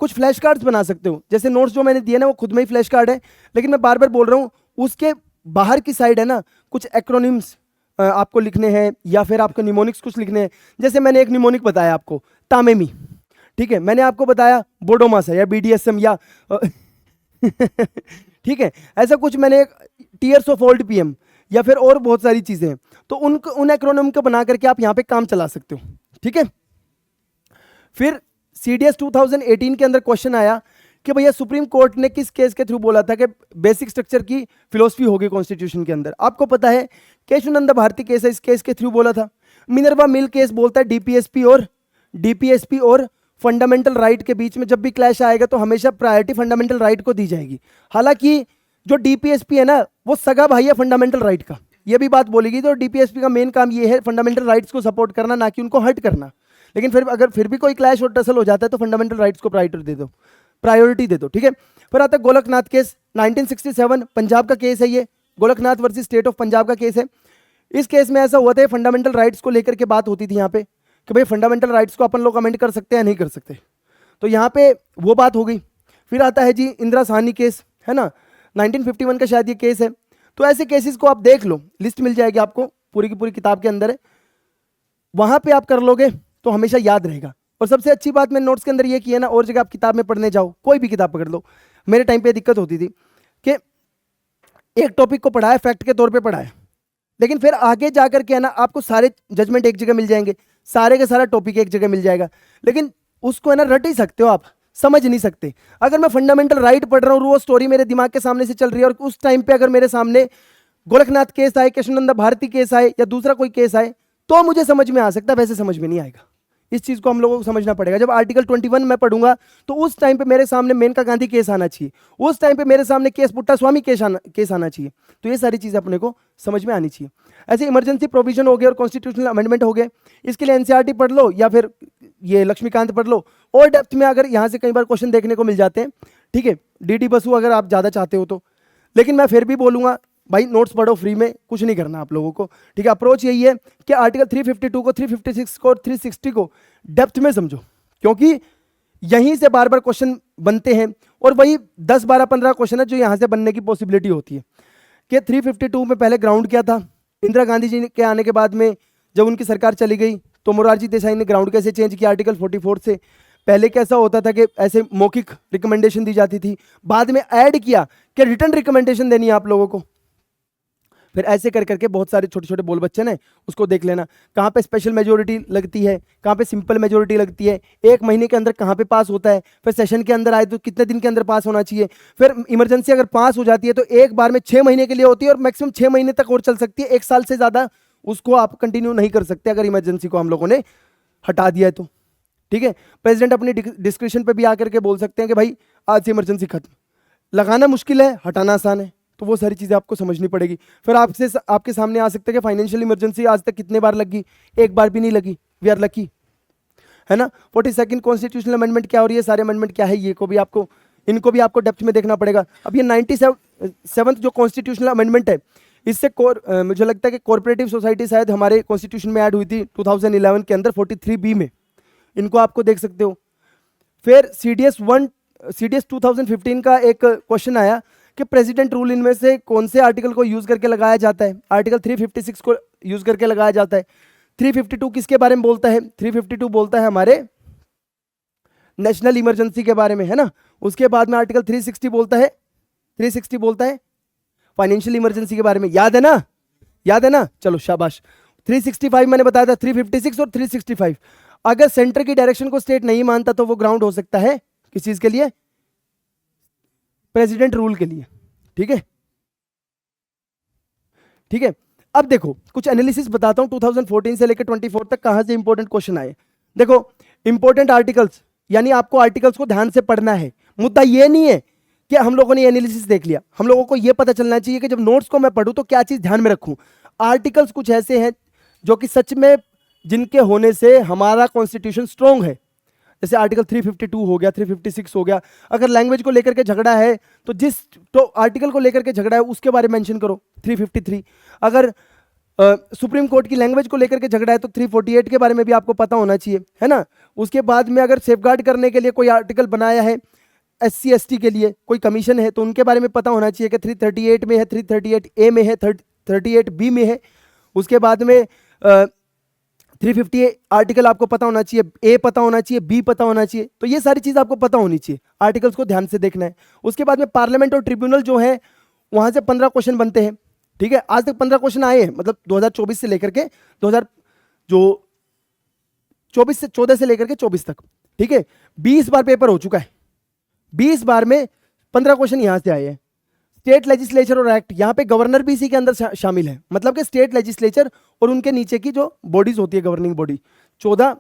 कुछ फ्लैश कार्ड्स बना सकते हो, जैसे नोट्स जो मैंने दिए ना वो खुद में ही फ्लैश कार्ड है, लेकिन मैं बार बार बोल रहा हूँ उसके बाहर की साइड है ना कुछ एक्रोनिम्स आपको लिखने हैं, या फिर आपको निमोनिक्स कुछ लिखने हैं। जैसे मैंने एक निमोनिक बताया आपको, तामेमी, ठीक है, मैंने आपको बताया बोडोमास है या बीडीएसएम या ठीक है, ऐसा कुछ मैंने टीयर्स ऑफ ओल्ड पीएम या फिर और बहुत सारी चीजें हैं, तो उन एक्रोनिम को बना करके आप यहाँ पे काम चला सकते हो, ठीक है। फिर सीडीएस 2018 के अंदर क्वेश्चन आया कि भैया सुप्रीम कोर्ट ने किस केस के थ्रू बोला था कि बेसिक स्ट्रक्चर की फिलोसफी होगी कॉन्स्टिट्यूशन के अंदर। आपको पता है केशवानंद भारती केस है, इस केस के थ्रू बोला था। मिनर्वा मिल केस बोलता है डीपीएसपी और फंडामेंटल राइट के बीच में जब भी क्लैश आएगा तो हमेशा प्रायोरिटी फंडामेंटल राइट को दी जाएगी। हालांकि जो डीपीएसपी है ना वो सगा भाई है फंडामेंटल राइट का, ये भी बात बोलेगी। तो डीपीएसपी का मेन काम ये है फंडामेंटल राइट्स को सपोर्ट करना, ना कि उनको हर्ट करना। लेकिन फिर अगर फिर भी कोई क्लैश और टसल हो जाता है तो फंडामेंटल राइट्स को प्रायोरिटी दे दो, ठीक है। फिर आता है गोलकनाथ केस 1967, पंजाब का केस है ये, Golaknath versus state of Punjab का केस है। इस केस में ऐसा हुआ था फंडामेंटल राइट्स को लेकर के बात होती थी यहाँ पे कि भाई फंडामेंटल राइट्स को अपन लोग अमेंड कर सकते हैं या नहीं कर सकते, तो यहाँ पे वो बात हो गई। फिर आता है जी इंदिरा साहनी केस, है ना, 1951 का शायद ये केस है। तो ऐसे केसेस को आप देख लो, लिस्ट मिल जाएगी आपको, पूरी की पूरी किताब के अंदर है, वहां पे आप कर लोगे तो हमेशा याद रहेगा। और सबसे अच्छी बात मैंने नोट्स के अंदर ये की है ना, और जगह आप किताब में पढ़ने जाओ, कोई भी किताब पकड़ लो, मेरे टाइम पे दिक्कत होती थी कि एक टॉपिक को पढ़ाया, फैक्ट के तौर पे पढ़ाया, लेकिन फिर आगे जाकर के है ना आपको सारे जजमेंट एक जगह मिल जाएंगे, सारे का सारा टॉपिक एक जगह मिल जाएगा, लेकिन उसको है ना रट ही सकते हो आप, समझ नहीं सकते। अगर मैं फंडामेंटल राइट पढ़ रहा हूँ, वो स्टोरी मेरे दिमाग के सामने से चल रही है, और उस टाइम पे अगर मेरे सामने गोलकनाथ केस आए, केशवानंद भारती केस आए, या दूसरा कोई केस आए, तो मुझे समझ में आ सकता है, वैसे समझ में नहीं आएगा। इस चीज को हम लोगों को समझना पड़ेगा। जब आर्टिकल 21 मैं पढ़ूंगा तो उस टाइम पे मेरे सामने मेनका गांधी केस आना चाहिए, उस टाइम पे मेरे सामने केस पुट्टा स्वामी केस आना चाहिए। तो ये सारी चीजें अपने को समझ में आनी चाहिए। ऐसे इमरजेंसी प्रोविजन हो गए और कॉन्स्टिट्यूशनल अमेंडमेंट हो गए, इसके लिए एनसीईआरटी पढ़ लो या फिर ये लक्ष्मीकांत पढ़ लो, और डेप्थ में अगर यहाँ से कई बार क्वेश्चन देखने को मिल जाते हैं, ठीक है, डीडी बसु अगर आप ज्यादा चाहते हो तो। लेकिन मैं फिर भी बोलूंगा भाई नोट्स पढ़ो, फ्री में कुछ नहीं करना आप लोगों को, ठीक है। अप्रोच यही है कि आर्टिकल 352 को, 356 को और 360 को डेप्थ में समझो, क्योंकि यहीं से बार बार क्वेश्चन बनते हैं, और वही 10 12 15 क्वेश्चन है जो यहां से बनने की पॉसिबिलिटी होती है। कि 352 में पहले ग्राउंड क्या था, इंदिरा गांधी जी के आने के बाद में जब उनकी सरकार चली गई तो मोरारजी देसाई ने ग्राउंड कैसे चेंज किया आर्टिकल 44 से। पहले कैसा होता था कि ऐसे मौखिक रिकमेंडेशन दी जाती थी, बाद में ऐड किया कि रिटर्न रिकमेंडेशन देनी है आप लोगों को। फिर ऐसे कर करके बहुत सारे छोटे छोटे बोल बच्चन है, उसको देख लेना, कहाँ पे स्पेशल मेजोरिटी लगती है, कहाँ पे सिंपल मेजोरिटी लगती है, एक महीने के अंदर कहाँ पे पास होता है, फिर सेशन के अंदर आए तो कितने दिन के अंदर पास होना चाहिए, फिर इमरजेंसी अगर पास हो जाती है तो एक बार में 6 महीने के लिए होती है, और मैक्सिमम 6 महीने तक और चल सकती है, 1 साल से ज़्यादा उसको आप कंटिन्यू नहीं कर सकते अगर इमरजेंसी को हम लोगों ने हटा दिया है तो, ठीक है। प्रेसिडेंट अपनी डिस्क्रिप्शन पे भी आकर के बोल सकते हैं कि भाई आज से इमरजेंसी खत्म, लगाना मुश्किल है, हटाना आसान है, तो वो सारी चीज़ें आपको समझनी पड़ेगी। फिर आपके सामने आ सकते हैं कि फाइनेंशियल इमरजेंसी आज तक कितने बार लगी, एक बार भी नहीं लगी, वी आर लकी, है ना। 42nd कॉन्स्टिट्यूशनल अमेंडमेंट क्या हो रही है, सारे अमेंडमेंट क्या है, ये को भी आपको, इनको भी आपको डेप्थ में देखना पड़ेगा। अब ये 97th जो कॉन्स्टिट्यूशनल अमेंडमेंट है, इससे मुझे लगता है कि कोऑपरेटिव सोसाइटी शायद हमारे कॉन्स्टिट्यूशन में ऐड हुई थी 2011 के अंदर 43B में, इनको आपको देख सकते हो। फिर CDS 2015 का एक क्वेश्चन आया कि प्रेसिडेंट रूल इनमें से कौन से आर्टिकल को यूज करके लगाया जाता है, आर्टिकल 356 को यूज करके लगाया जाता है। 352 किसके बारे में बोलता है, 352 बोलता है हमारे नेशनल इमरजेंसी के बारे में, है ना। उसके बाद में आर्टिकल 360 बोलता है फाइनेंशियल इमरजेंसी के बारे में, याद है ना, याद है ना, चलो शाबाश। 365 मैंने बताया था, 356 और 365। अगर सेंटर की डायरेक्शन को स्टेट नहीं मानता तो वो ग्राउंड हो सकता है किस चीज के लिए, प्रेसिडेंट रूल के लिए, ठीक है, ठीक है। अब देखो कुछ एनालिसिस बताता हूं 2014 से लेकर 24 तक कहां से इंपॉर्टेंट क्वेश्चन आए। देखो इंपॉर्टेंट आर्टिकल्स, यानी आपको आर्टिकल्स को ध्यान से पढ़ना है। मुद्दा ये नहीं है कि हम लोगों ने एनालिसिस देख लिया, हम लोगों को यह पता चलना चाहिए कि जब नोट्स को मैं पढ़ूं तो क्या चीज ध्यान में रखूं। आर्टिकल्स कुछ ऐसे हैं जो कि सच में जिनके होने से हमारा कॉन्स्टिट्यूशन स्ट्रॉन्ग है। जैसे आर्टिकल 352 हो गया, 356 हो गया। अगर लैंग्वेज को लेकर के झगड़ा है तो जिस तो आर्टिकल को लेकर के झगड़ा है उसके बारे में मेंशन करो, 353। अगर सुप्रीम कोर्ट की लैंग्वेज को लेकर के झगड़ा है तो 348 के बारे में भी आपको पता होना चाहिए, है ना। उसके बाद में अगर सेफगार्ड करने के लिए कोई आर्टिकल बनाया है SC ST के लिए, कोई कमीशन है, तो उनके बारे में पता होना चाहिए कि 338 में है, 338A में है, 38B में है। उसके बाद में 350 आर्टिकल आपको पता होना चाहिए, A पता होना चाहिए, B पता होना चाहिए। तो ये सारी चीज़ आपको पता होनी चाहिए, आर्टिकल्स को ध्यान से देखना है। उसके बाद में पार्लियामेंट और ट्रिब्यूनल जो है वहाँ से 15 क्वेश्चन बनते हैं, ठीक है। आज तक 15 क्वेश्चन आए हैं, मतलब 2024 से लेकर के 14 से लेकर के 24 तक, ठीक है। 20 बार पेपर हो चुका है, 20 बार में 15 क्वेश्चन यहां से आए हैं। स्टेट लेजिस्लेचर और एक्ट, यहां पे गवर्नर भी इसी के अंदर शामिल है, मतलब कि स्टेट लेजिस्लेचर और उनके नीचे की जो बॉडीज होती है, गवर्निंग बॉडी, 14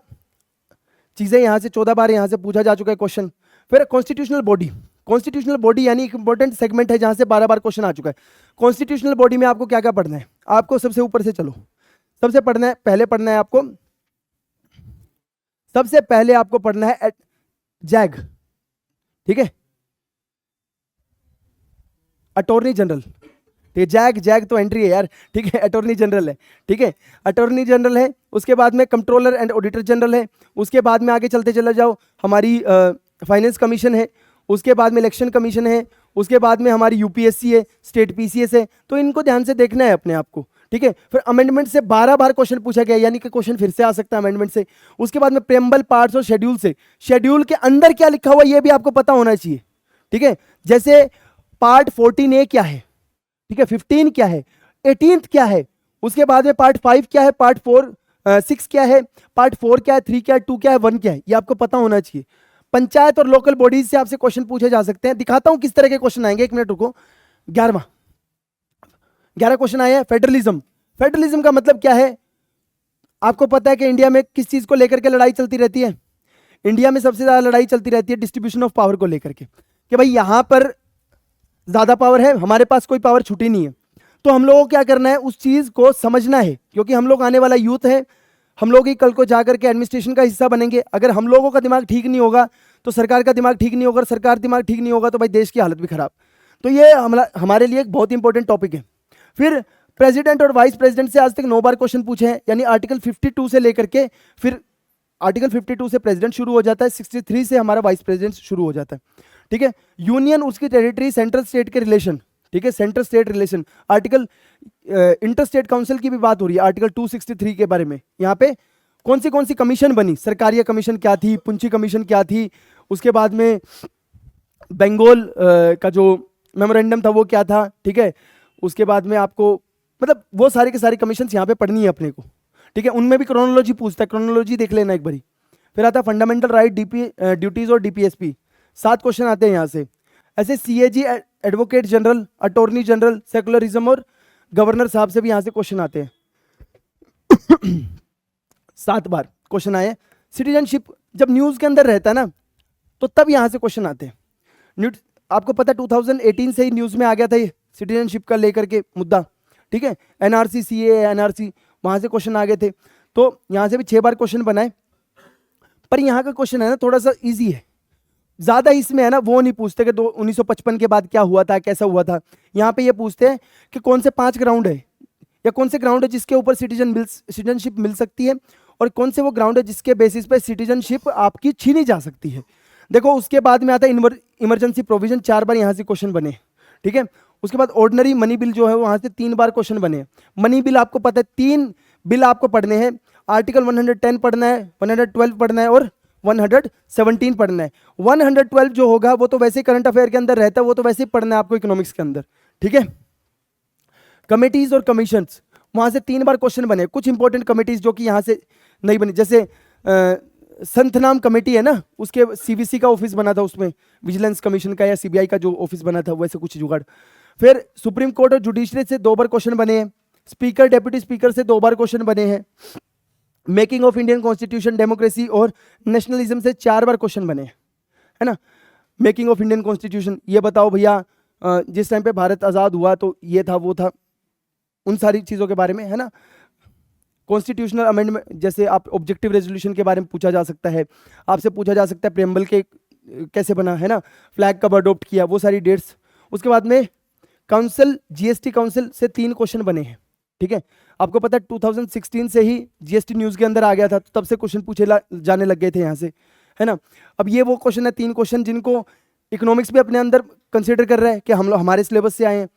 चीजें यहां से 14 बार यहां से पूछा जा चुका है क्वेश्चन। फिर कॉन्स्टिट्यूशनल बॉडी, कॉन्स्टिट्यूशनल बॉडी यानी एक इंपॉर्टेंट सेगमेंट है जहां से 12 बार क्वेश्चन आ चुका है। कॉन्स्टिट्यूशनल बॉडी में आपको क्या क्या पढ़ना है, आपको सबसे ऊपर से चलो, सबसे पहले पढ़ना है आपको, सबसे पहले आपको पढ़ना है जैग, ठीक है, अटॉर्नी जनरल। जैग तो एंट्री है यार, ठीक है, अटॉर्नी जनरल है, ठीक है, अटॉर्नी जनरल है। उसके बाद में कंट्रोलर एंड ऑडिटर जनरल है। उसके बाद में आगे चलते चले जाओ, हमारी फाइनेंस कमीशन है। उसके बाद में इलेक्शन कमीशन है। उसके बाद में हमारी UPSC है, स्टेट PCS है। तो इनको ध्यान से देखना है अपने आप को, ठीक है। फिर अमेंडमेंट से 12 बार क्वेश्चन पूछा गया, यानी कि क्वेश्चन फिर से आ सकता है अमेंडमेंट से। उसके बाद में प्रेम्बल, पार्ट्स और शेड्यूल से, शेड्यूल के अंदर क्या लिखा हुआ ये भी आपको पता होना चाहिए, ठीक है। जैसे पार्ट 14A क्या है, ठीक है, 15 क्या है, 18 क्या है, उसके बाद में पार्ट 5 क्या है, पार्ट 6 क्या है, पार्ट 4 क्या है, 3 क्या है, 2 क्या है, 1 क्या है, ये आपको पता होना चाहिए। पंचायत और लोकल बॉडीज से आपसे क्वेश्चन पूछे जा सकते हैं। दिखाता हूं किस तरह के क्वेश्चन आएंगे, एक मिनट रुको। 11 क्वेश्चन आए हैं। फेडरलिज्म, फेडरलिज्म का मतलब क्या है, आपको पता है कि इंडिया में किस चीज को लेकर के लड़ाई चलती रहती है। इंडिया में सबसे ज्यादा लड़ाई चलती रहती है डिस्ट्रीब्यूशन ऑफ पावर को लेकर के, कि भाई यहां पर ज्यादा पावर है, हमारे पास कोई पावर छुटी नहीं है। तो हम लोगों को क्या करना है, उस चीज को समझना है, क्योंकि हम लोग आने वाला यूथ है, हम लोग ही कल को जाकर के एडमिनिस्ट्रेशन का हिस्सा बनेंगे। अगर हम लोगों का दिमाग ठीक नहीं होगा तो सरकार का दिमाग ठीक नहीं होगा, सरकार दिमाग ठीक नहीं होगा तो भाई देश की हालत भी खराब। तो ये हमारे लिए एक बहुत इंपॉर्टेंट टॉपिक है। फिर प्रेसिडेंट और वाइस प्रेसिडेंट से आज तक 9 बार क्वेश्चन पूछे हैं, यानी आर्टिकल 52 से लेकर के, फिर आर्टिकल 52 से प्रेसिडेंट शुरू हो जाता है, 63 से हमारा वाइस प्रेसिडेंट शुरू हो जाता है, ठीक है। यूनियन, उसकी टेरिटरी, सेंट्रल स्टेट के रिलेशन, ठीक है, central state relation. Article inter state council की भी बात हो रही है, आर्टिकल 263 के बारे में। यहाँ पे कौन सी कमीशन बनी, सरकारिया कमीशन क्या थी, पुंची कमीशन क्या थी, उसके बाद में बंगाल का जो मेमोरेंडम था वो क्या था, ठीक है। उसके बाद में आपको मतलब वो सारी की सारी कमीशन यहाँ पे पढ़नी है अपने को, ठीक है। उनमें भी क्रोनोलॉजी पूछता है, क्रोनोलॉजी देख लेना एक बारी। फिर आता है फंडामेंटल राइट, ड्यूटीज और DPSP, 7 क्वेश्चन आते हैं यहाँ से। ऐसे CAG, advocate general, attorney general, secularism और गवर्नर साहब से भी यहाँ से क्वेश्चन आते हैं। 7 बार क्वेश्चन आए। सिटीजनशिप जब न्यूज के अंदर रहता है ना तो तब यहाँ से क्वेश्चन आते हैं। आपको पता 2018 से ही न्यूज में आ गया था ये सिटीजनशिप का लेकर के मुद्दा, ठीक है। NRC, CAA, NRC, वहां से क्वेश्चन आ गए थे। तो यहाँ से भी 6 बार क्वेश्चन बनाए। पर यहाँ का क्वेश्चन है ना थोड़ा सा इजी है, ज्यादा इसमें है ना वो नहीं पूछते कि 1955 के बाद क्या हुआ था, कैसा हुआ था। यहाँ पे ये पूछते हैं कि कौन से 5 ग्राउंड है या कौन से ग्राउंड है जिसके ऊपर सिटीजनशिप मिल सकती है, और कौन से वो ग्राउंड है जिसके बेसिस पे सिटीजनशिप आपकी छीनी जा सकती है। देखो उसके बाद में आता है इमरजेंसी प्रोविजन, 4 बार यहाँ से क्वेश्चन बने, ठीक है। उसके बाद ऑर्डिनरी मनी बिल जो है वहां से 3 बार क्वेश्चन बने। मनी बिल आपको पता है 3 बिल आपको पढ़ने हैं, आर्टिकल 110 पढ़ना है, 112 पढ़ना है और 117 पढ़ना है। 112 जो होगा वो तो वैसे करंट अफेयर के अंदर रहता है, वो तो वैसे ही पढ़ना है आपको इकोनॉमिक्स के अंदर, ठीक है। कमिटीज और कमीशंस, वहां से 3 बार क्वेश्चन बने। कुछ इंपॉर्टेंट कमिटीज जो कि यहाँ से नहीं बनी, जैसे संतनाम कमेटी है ना, उसके CVC का ऑफिस बना था, उसमें विजिलेंस कमीशन का या CBI का जो ऑफिस बना था वैसे कुछ जुगाड़। फिर सुप्रीम कोर्ट और जुडिशरी से 2 बार क्वेश्चन बने हैं। स्पीकर, डेप्यूटी स्पीकर से 2 बार क्वेश्चन बने हैं। Making of Indian constitution, democracy और नेशनलिज्म से 4 बार क्वेश्चन बने हैं, है ना। मेकिंग ऑफ इंडियन कॉन्स्टिट्यूशन, ये बताओ भैया जिस टाइम पे भारत आज़ाद हुआ तो ये था वो था, उन सारी चीज़ों के बारे में, है ना। कॉन्स्टिट्यूशनल अमेंडमेंट, जैसे आप ऑब्जेक्टिव रेजोल्यूशन के बारे में पूछा जा सकता है, आपसे पूछा जा सकता है प्रेम्बल के कैसे बना है ना, फ्लैग कब अडोप्ट किया, वो सारी डेट्स। उसके बाद में काउंसिल, जीएसटी काउंसिल से 3 क्वेश्चन बने हैं, ठीक है। आपको पता है 2016 से ही जीएसटी न्यूज़ के अंदर आ गया था, तो तब से क्वेश्चन पूछे जाने लग गए थे यहाँ से, है ना। अब ये वो क्वेश्चन है, 3 क्वेश्चन जिनको इकोनॉमिक्स भी अपने अंदर कंसिडर कर रहा है कि हम लोग हमारे सिलेबस से आए हैं,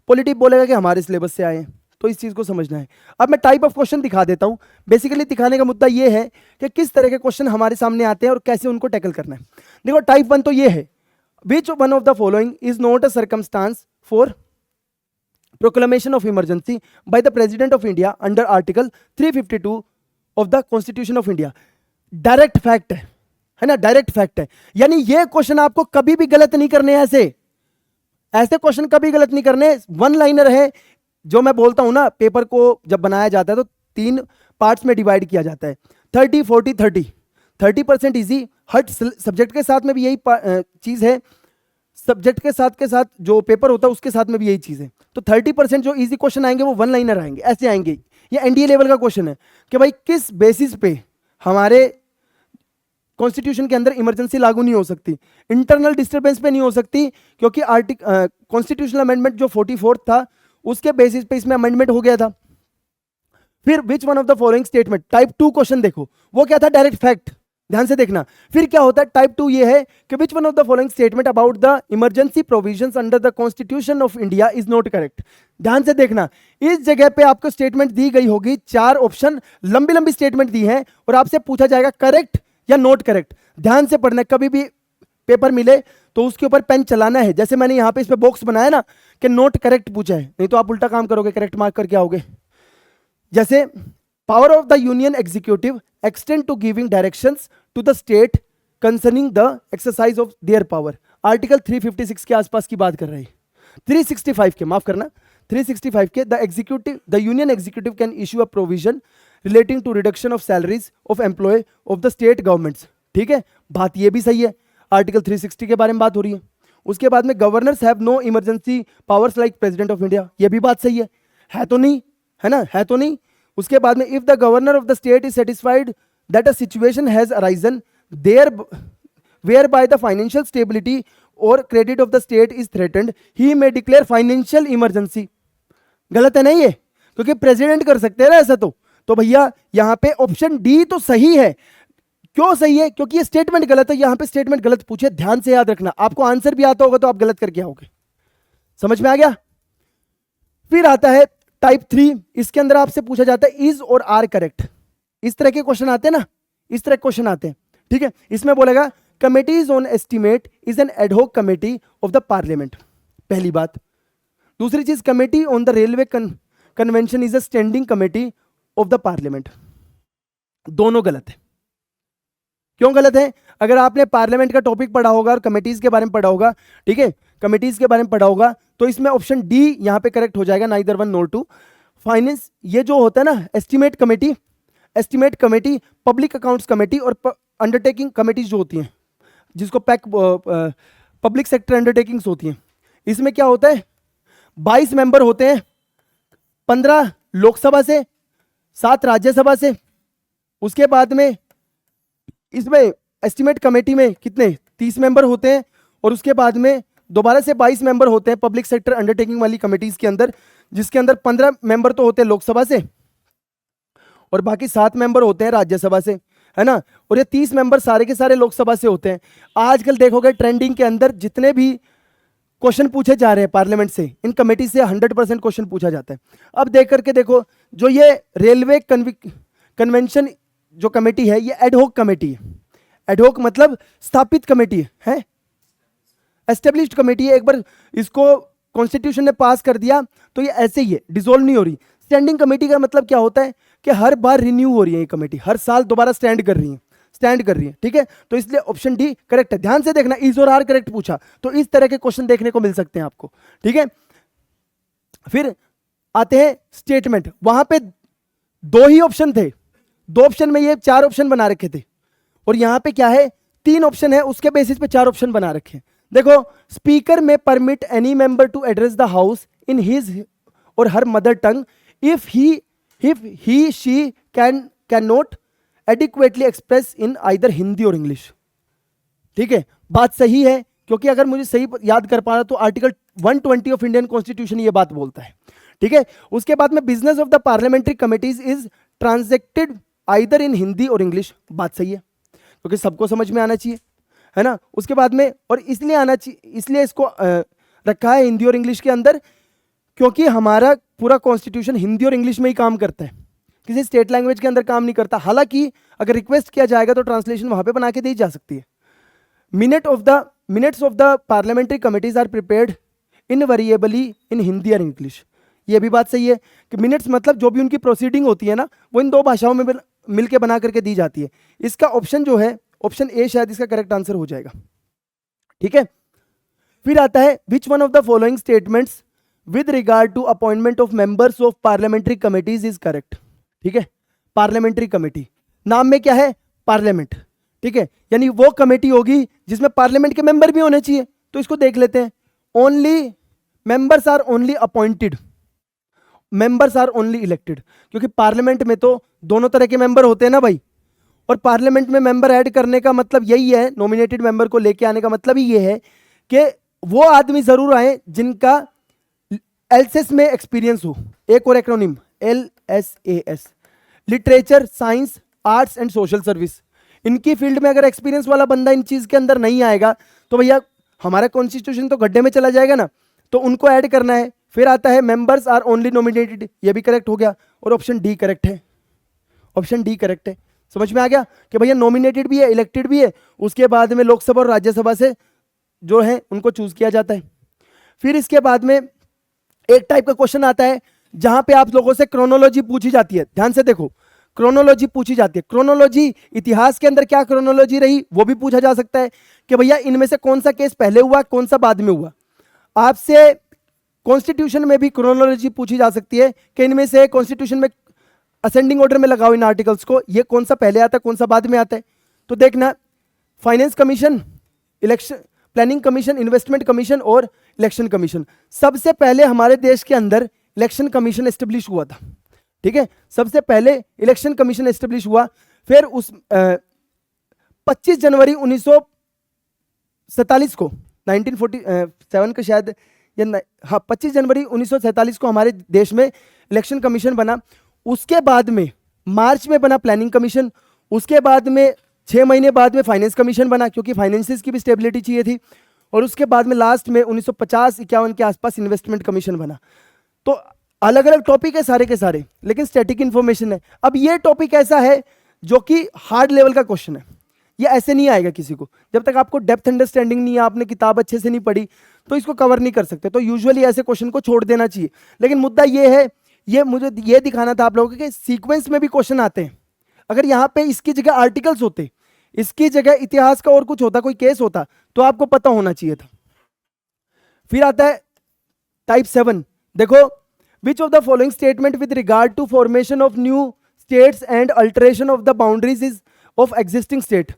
पॉलिटिक बोलेगा कि हमारे सिलेबस से आए हैं, तो इस चीज़ को समझना है। अब मैं टाइप ऑफ क्वेश्चन दिखा देता हूँ। बेसिकली दिखाने का मुद्दा ये है कि किस तरह के क्वेश्चन हमारे सामने आते हैं और कैसे उनको टैकल करना है। देखो टाइप 1 तो ये है, which one of the following is not a circumstance for proclamation of emergency by the president of India under article 352 of the constitution of India. Direct fact है ना, डायरेक्ट फैक्ट है, यानी ये क्वेश्चन आपको कभी भी गलत नहीं करने हैं। ऐसे क्वेश्चन कभी गलत नहीं करने। वन लाइनर है, जो मैं बोलता हूं ना, पेपर को जब बनाया जाता है तो 3 पार्ट्स में डिवाइड किया जाता है, 30 40 30। 30% इजी, हर सब्जेक्ट के साथ में भी यही चीज है, सब्जेक्ट के साथ जो पेपर होता है उसके साथ में भी यही चीज है। तो 30% जो इजी क्वेश्चन आएंगे वो वन लाइनर आएंगे, ऐसे आएंगे। ये एनडीए लेवल का क्वेश्चन है कि भाई किस बेसिस पे हमारे कॉन्स्टिट्यूशन के अंदर इमरजेंसी लागू नहीं हो सकती, इंटरनल डिस्टर्बेंस पे नहीं हो सकती, क्योंकि कॉन्स्टिट्यूशनल अमेंडमेंट जो 44 था उसके बेसिस पे इसमें अमेंडमेंट हो गया था। फिर विच one of the following statement, type 2 question देखो, वो क्या था, डायरेक्ट फैक्ट, ध्यान से देखना। फिर क्या होता है टाइप 2, ये है कि विच one of the following statement about the emergency provisions under the constitution of India is not correct. ध्यान से देखना, इस जगह पे आपको स्टेटमेंट दी गई होगी, 4 ऑप्शन, लंबी लंबी स्टेटमेंट दी है और आपसे पूछा जाएगा करेक्ट या नॉट करेक्ट। ध्यान से पढ़ना, कभी भी पेपर मिले तो उसके ऊपर पेन चलाना है। जैसे मैंने यहां पे इस पे बॉक्स बनाया ना कि नॉट करेक्ट पूछा है, नहीं तो आप उल्टा काम करोगे, करेक्ट मार्क करके आओगे। जैसे power of the union executive extend to giving directions to the state concerning the exercise of their power, article 356 के आसपास की बात कर रही है, 365 के, माफ करना 365 के, the union executive can issue a provision relating to reduction of salaries of employ of the state governments. ठीक है, बात ये भी सही है, आर्टिकल 360 के बारे में बात हो रही है। उसके बाद में governors have no emergency powers like president of India, ये भी बात सही है तो नहीं, है ना, है तो नहीं। उसके बाद में if the governor of the state is satisfied that a situation has arisen there whereby the financial stability और credit of the state is threatened, he may declare financial emergency. गलत है नहीं ये, क्योंकि प्रेसिडेंट कर सकते हैं ना ऐसा। तो भैया यहां पे ऑप्शन डी तो सही है। क्यों सही है? क्योंकि ये स्टेटमेंट गलत है, यहां पे स्टेटमेंट गलत पूछे, ध्यान से याद रखना। आपको आंसर भी आता होगा तो आप गलत करके आओगे, समझ में आ गया। फिर आता है टाइप 3, इसके अंदर आपसे पूछा जाता है इज और आर करेक्ट। इस तरह के क्वेश्चन आते हैं ना, इस तरह क्वेश्चन आते हैं, ठीक है। इसमें बोलेगा committees on estimate is an ad hoc committee of the parliament, पहली बात। दूसरी चीज, committee on the railway convention is a standing committee of the parliament. दोनों गलत है। क्यों गलत है? अगर आपने पार्लियामेंट का टॉपिक पढ़ा होगा और कमेटीज के बारे में पढ़ा होगा, ठीक है, कमेटीज के बारे में पढ़ा होगा, तो इसमें ऑप्शन डी यहां पे करेक्ट हो जाएगा, neither one nor two. Finance, ये जो होता है ना estimate committee, public accounts committee और अंडरटेकिंग कमेटीज जो होती हैं, जिसको पब्लिक सेक्टर अंडरटेकिंग्स होती हैं, इसमें क्या होता है 22 मेंबर होते हैं, 15 लोकसभा से, 7 राज्यसभा से। उसके बाद में इसमें एस्टिमेट कमेटी में कितने 30 मेंबर होते हैं, और उसके बाद में दोबारा से 22 मेंबर होते हैं पब्लिक सेक्टर अंडरटेकिंग वाली कमेटीज के अंदर, जिसके अंदर 15 मेंबर तो होते हैं लोकसभा से और बाकी 7 मेंबर होते हैं राज्यसभा से, है ना। और ये 30 मेंबर सारे के सारे लोकसभा से होते हैं। आजकल देखोगे ट्रेंडिंग के अंदर जितने भी क्वेश्चन पूछे जा रहे हैं पार्लियामेंट से, इन कमेटी से 100% क्वेश्चन पूछा जाता है। अब देख करके देखो, जो ये रेलवे कन्वेंशन जो कमेटी है, ये एडहॉक कमेटी है। एडहॉक मतलब स्थापित कमेटी है, एस्टेब्लिश्ड कमेटी है। एक बार इसको कॉन्स्टिट्यूशन ने पास कर दिया तो ये ऐसे ही है, डिसॉल्व नहीं हो रही। स्टैंडिंग कमेटी का मतलब क्या होता है कि हर बार रिन्यू हो रही है ये कमेटी, हर साल दोबारा स्टैंड कर रही है, ठीक है। तो इसलिए ऑप्शन डी करेक्ट है। ध्यान से देखना, इज और आर करेक्ट पूछा तो इस तरह के क्वेश्चन देखने को मिल सकते हैं आपको, ठीक है। फिर आते हैं स्टेटमेंट, वहां पे 2 ही ऑप्शन थे, 2 ऑप्शन में ये 4 ऑप्शन बना रखे थे, और यहां पे क्या है 3 ऑप्शन है, उसके बेसिस पे 4 ऑप्शन बना रखे। देखो, speaker may permit any member to address the house in his और her mother tongue if he she can not adequately express in either Hindi और इंग्लिश। ठीक है, बात सही है, क्योंकि अगर मुझे सही याद कर पा रहा तो आर्टिकल 120 ऑफ इंडियन कॉन्स्टिट्यूशन ये बात बोलता है। ठीक है, उसके बाद में business of the parliamentary committees is transacted either in Hindi और इंग्लिश, बात सही है, क्योंकि सबको समझ में आना चाहिए, है ना। उसके बाद में, और इसलिए आना चाहिए, इसलिए इसको रखा है हिंदी और इंग्लिश के अंदर, क्योंकि हमारा पूरा कॉन्स्टिट्यूशन हिंदी और इंग्लिश में ही काम करता है, किसी स्टेट लैंग्वेज के अंदर काम नहीं करता। हालांकि अगर रिक्वेस्ट किया जाएगा तो ट्रांसलेशन वहां पे बना के दी जा सकती है। Minutes of the parliamentary committees are prepared invariably in Hindi और इंग्लिश, ये भी बात सही है कि मिनट्स मतलब जो भी उनकी प्रोसीडिंग होती है ना, वो इन दो भाषाओं में मिलकर बना करके दी जाती है। इसका ऑप्शन जो है, ऑप्शन ए शायद इसका करेक्ट आंसर हो जाएगा। ठीक है, फिर आता है which one of the following statements with regard to appointment of members of parliamentary committees is correct. ठीक है, पार्लियामेंट्री कमेटी, नाम में क्या है, पार्लियामेंट। ठीक है, यानी वो कमेटी होगी जिसमें पार्लियामेंट के मेंबर भी होने चाहिए। तो इसको देख लेते हैं, only members are only appointed, members are only elected, क्योंकि पार्लियामेंट में तो दोनों तरह के मेंबर होते हैं ना भाई, और पार्लियामेंट में मेंबर ऐड करने का मतलब यही है, नॉमिनेटेड मेंबर को लेके आने का मतलब ही ये है कि वो आदमी जरूर आए जिनका एलएसएस में एक्सपीरियंस हो। एक और acronym LSAS, literature, science, arts and social service. इनकी फील्ड में अगर एक्सपीरियंस वाला बंदा इन चीज के अंदर नहीं आएगा तो भैया हमारा कॉन्स्टिट्यूशन तो गड्ढे में चला जाएगा ना, तो उनको ऐड करना है। फिर आता है मेंबर्स आर ओनली नॉमिनेटेड, ये भी करेक्ट हो गया, और ऑप्शन डी करेक्ट है, ऑप्शन डी करेक्ट है। समझ में आ गया कि भैया नॉमिनेटेड भी है, इलेक्टेड भी है, उसके बाद में लोकसभा और राज्यसभा से जो है उनको चूज किया जाता है। फिर इसके बाद में एक टाइप का क्वेश्चन आता है जहां पे आप लोगों से क्रोनोलॉजी पूछी जाती है। ध्यान से देखो, क्रोनोलॉजी पूछी जाती है। क्रोनोलॉजी, इतिहास के अंदर क्या क्रोनोलॉजी रही वो भी पूछा जा सकता है कि भैया इनमें से कौन सा केस पहले हुआ, कौन सा बाद में हुआ। आपसे कॉन्स्टिट्यूशन में भी क्रोनोलॉजी पूछी जा सकती है कि इनमें से कॉन्स्टिट्यूशन में असेंडिंग ऑर्डर में लगाओ इन आर्टिकल्स को, ये कौन सा पहले आता है, कौन सा बाद में आता है। तो देखना, finance commission, election planning commission, investment commission और इलेक्शन कमीशन। सबसे पहले हमारे देश के अंदर इलेक्शन कमीशन एस्टेब्लिश हुआ था। ठीक है, सबसे पहले इलेक्शन कमीशन एस्टेब्लिश हुआ। फिर उस 25 जनवरी 1947 को, 1947 का शायद, हाँ 25 जनवरी 1947 को हमारे देश में इलेक्शन कमीशन बना। उसके बाद में मार्च में बना प्लानिंग कमीशन, उसके बाद में 6 महीने बाद में फाइनेंस कमीशन बना, क्योंकि फाइनेंसिस की भी स्टेबिलिटी चाहिए थी, और उसके बाद में लास्ट में 1950-51 के आसपास इन्वेस्टमेंट कमीशन बना। तो अलग अलग टॉपिक है सारे के सारे, लेकिन स्टैटिक इंफॉर्मेशन है। अब ये टॉपिक ऐसा है जो कि हार्ड लेवल का क्वेश्चन है, ये ऐसे नहीं आएगा किसी को, जब तक आपको डेप्थ अंडरस्टैंडिंग नहीं है, आपने किताब अच्छे से नहीं पढ़ी तो इसको कवर नहीं कर सकते। तो यूजुअली ऐसे क्वेश्चन को छोड़ देना चाहिए। लेकिन मुद्दा ये है, ये मुझे ये दिखाना था आप लोगों को कि सीक्वेंस में भी क्वेश्चन आते हैं। अगर यहाँ पे इसकी जगह आर्टिकल्स होते, इसकी जगह इतिहास का और कुछ होता, कोई केस होता, तो आपको पता होना चाहिए था। फिर आता है टाइप 7, देखो, which of the following statement with regard to formation of new states and alteration of the boundaries is of existing state.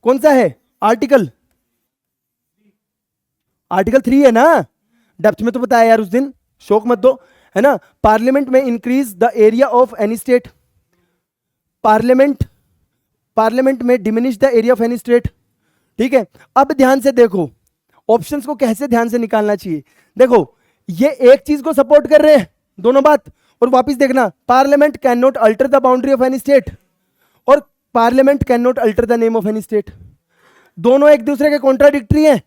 कौन सा है आर्टिकल? आर्टिकल 3 है ना, डेप्थ में तो बताया यार उस दिन, शौक मत दो, है ना। Parliament may increase the area of any state, parliament may diminish the area of any state. ठीक है, अब ध्यान से देखो ऑप्शंस को कैसे ध्यान से निकालना चाहिए। देखो ये एक चीज को सपोर्ट कर रहे हैं दोनों बात, और वापस देखना, parliament can not alter the boundary of any state और parliament can not alter the name of any state. दोनों एक दूसरे के कॉन्ट्राडिक्टरी हैं।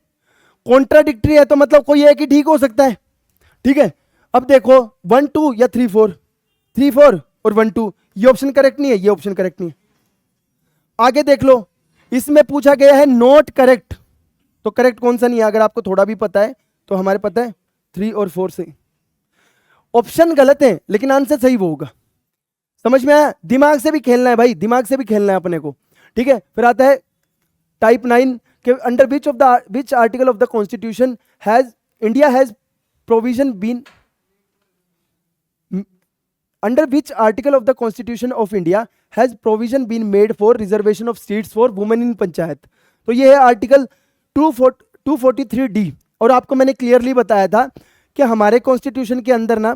कॉन्ट्राडिक्टरी है तो मतलब कोई एक ही ठीक हो सकता है। ठीक है, अब देखो 1 2 या 3 4, 3 4 और 1 2, ये ऑप्शन करेक्ट नहीं है, ये ऑप्शन करेक्ट नहीं है। आगे देख लो, इसमें पूछा गया है नॉट करेक्ट, तो करेक्ट कौन सा नहीं है? अगर आपको थोड़ा भी पता है तो हमारे पता है 3 और 4 से। ऑप्शन गलत है लेकिन आंसर सही वो होगा। समझ में आया? दिमाग से भी खेलना है भाई, दिमाग से भी खेलना है अपने को। ठीक है, फिर आता है टाइप 9 के under which article of the constitution has India has provision been, under which article of the constitution of India has provision been made for reservation of seats for women in panchayat. तो ये है article 243D। और आपको मैंने clearly बताया था कि हमारे कॉन्स्टिट्यूशन के अंदर ना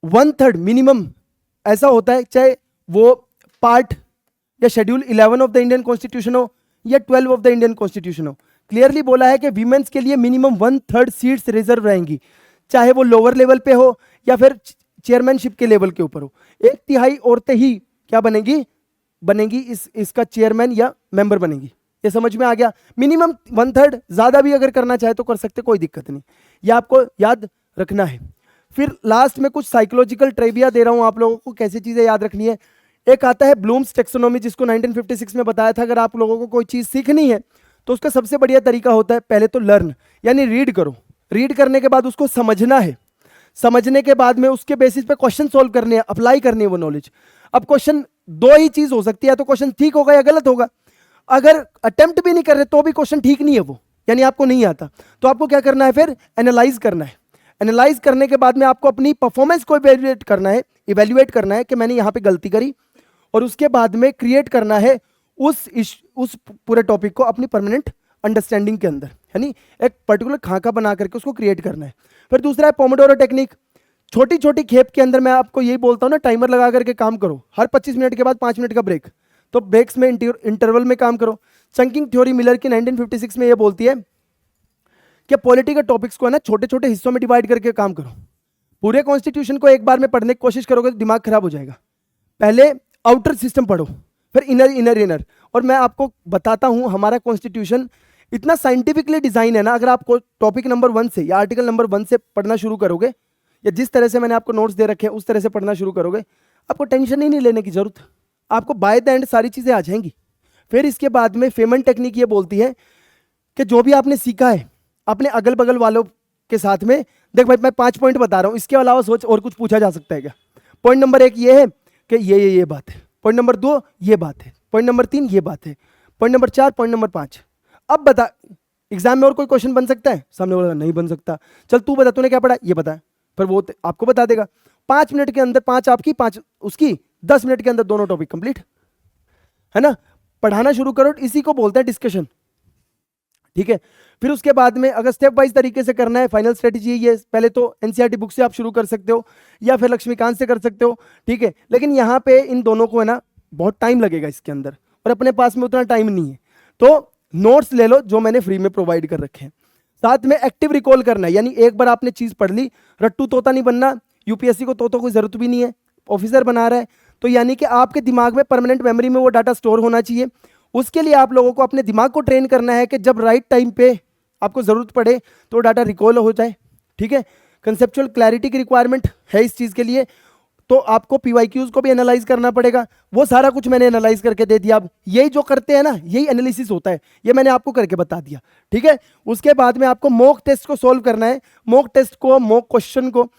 1/3 मिनिमम ऐसा होता है, चाहे वो पार्ट या schedule 11 of the Indian constitution हो या 12 ऑफ द इंडियन कॉन्स्टिट्यूशन हो, क्लियरली बोला है कि वीमेंस के लिए मिनिमम 1/3 सीट्स रिजर्व रहेंगी, चाहे वो लोअर लेवल पे हो या फिर चेयरमैनशिप के लेवल के ऊपर हो। 1/3 औरतें ही क्या बनेंगी इसका चेयरमैन या मेंबर बनेंगी। ये समझ में आ गया? मिनिमम 1/3, ज्यादा भी अगर करना चाहे तो कर सकते, कोई दिक्कत नहीं, ये आपको याद रखना है। फिर लास्ट में कुछ साइकोलॉजिकल ट्रिविया दे रहा हूं आप लोगों को, कैसी चीजें याद रखनी है। एक आता है ब्लूम्स टेक्सोनोमी, जिसको 1956 में बताया था। अगर आप लोगों को कोई चीज सीखनी है तो उसका सबसे बढ़िया तरीका होता है पहले तो लर्न, यानी रीड करो। रीड करने के बाद उसको समझना है, समझने के बाद में उसके बेसिस पे क्वेश्चन सोल्व करने हैं, अप्लाई करनी है वो नॉलेज। अब क्वेश्चन दो ही चीज हो सकती है, तो क्वेश्चन ठीक होगा या गलत होगा। अगर अटेम्प्ट भी नहीं कर रहे तो भी क्वेश्चन ठीक नहीं है वो, यानी आपको नहीं आता, तो आपको क्या करना है, फिर एनालाइज करना है। एनालाइज करने के बाद में आपको अपनी परफॉर्मेंस को इवेल्युएट करना है कि मैंने यहाँ पे गलती करी, और उसके बाद में क्रिएट करना है उस पूरे टॉपिक को अपनी परमानेंट अंडरस्टैंडिंग के अंदर, यानी एक पर्टिकुलर खाका बना करके उसको क्रिएट करना है। फिर दूसरा है पोमोडोरो टेक्निक। छोटी छोटी खेप के अंदर मैं आपको यही बोलता हूँ ना, टाइमर लगा करके काम करो, हर 25 मिनट के बाद 5 मिनट का ब्रेक, तो ब्रेक्स में इंटरवल में काम करो। चंकिंग थ्योरी मिलर की 1956 में ये बोलती है कि पॉलिटिकल टॉपिक्स को है ना छोटे छोटे हिस्सों में डिवाइड करके काम करो। पूरे कॉन्स्टिट्यूशन को एक बार में पढ़ने की कोशिश करोगे तो दिमाग खराब हो जाएगा। पहले आउटर सिस्टम पढ़ो, फिर इनर। और मैं आपको बताता हूं, हमारा कॉन्स्टिट्यूशन इतना साइंटिफिकली डिजाइन है ना, अगर आपको टॉपिक नंबर 1 से या आर्टिकल नंबर 1 से पढ़ना शुरू करोगे, या जिस तरह से मैंने आपको नोट्स दे रखे हैं उस तरह से पढ़ना शुरू करोगे, आपको टेंशन ही नहीं लेने की जरूरत, आपको बाय द एंड सारी चीजें आ जाएंगी। फिर इसके बाद में फेमन टेक्निक ये बोलती है कि जो भी आपने सीखा है अपने अगल बगल वालों के साथ में, देख भाई मैं 5 पॉइंट बता रहा हूं, इसके अलावा सोच और कुछ पूछा जा सकता है क्या। पॉइंट नंबर 1 ये है कि ये बात है, पॉइंट नंबर 2 ये बात है, पॉइंट नंबर 3 ये बात है, पॉइंट नंबर 4, पॉइंट नंबर 5। अब बता एग्जाम में और कोई क्वेश्चन बन सकता है? सामने वाला नहीं बन सकता। चल तू बता, तूने क्या पढ़ा, ये बता, फिर वो आपको बता देगा। 5 मिनट के अंदर 5 आपकी 5 उसकी, 10 मिनट के अंदर दोनों टॉपिक कंप्लीट, है ना। पढ़ाना शुरू करो, इसी को बोलते हैं डिस्कशन, ठीक है। फिर उसके बाद में अगर स्टेप वाइज तरीके से करना है, फाइनल स्ट्रेटेजी ये, पहले तो एनसीईआरटी बुक से आप शुरू कर सकते हो या फिर लक्ष्मीकांत से कर सकते हो, ठीक है। लेकिन यहाँ पे इन दोनों को है ना बहुत टाइम लगेगा इसके अंदर, और अपने पास में उतना टाइम नहीं है, तो नोट्स ले लो जो मैंने फ्री में प्रोवाइड कर रखे हैं। साथ में एक्टिव रिकॉल करना है, यानी एक बार आपने चीज पढ़ ली, रट्टू तोता नहीं बनना। यूपीएससी को तोता कोई जरूरत भी नहीं है, ऑफिसर बना रहा है, तो यानी कि आपके दिमाग में परमानेंट मेमोरी में वो डाटा स्टोर होना चाहिए। उसके लिए आप लोगों को अपने दिमाग को ट्रेन करना है कि जब राइट टाइम पे आपको जरूरत पड़े तो डाटा रिकॉल हो जाए, ठीक है। कंसेप्चुअल क्लैरिटी की रिक्वायरमेंट है इस चीज के लिए, तो आपको पीवाईक्यूज को भी एनालाइज करना पड़ेगा। वो सारा कुछ मैंने एनालाइज करके दे दिया। अब यही जो करते हैं ना, यही एनालिसिस होता है, ये मैंने आपको करके बता दिया, ठीक है। उसके बाद में आपको मॉक टेस्ट को सोल्व करना है, मॉक टेस्ट को, मॉक क्वेश्चन को।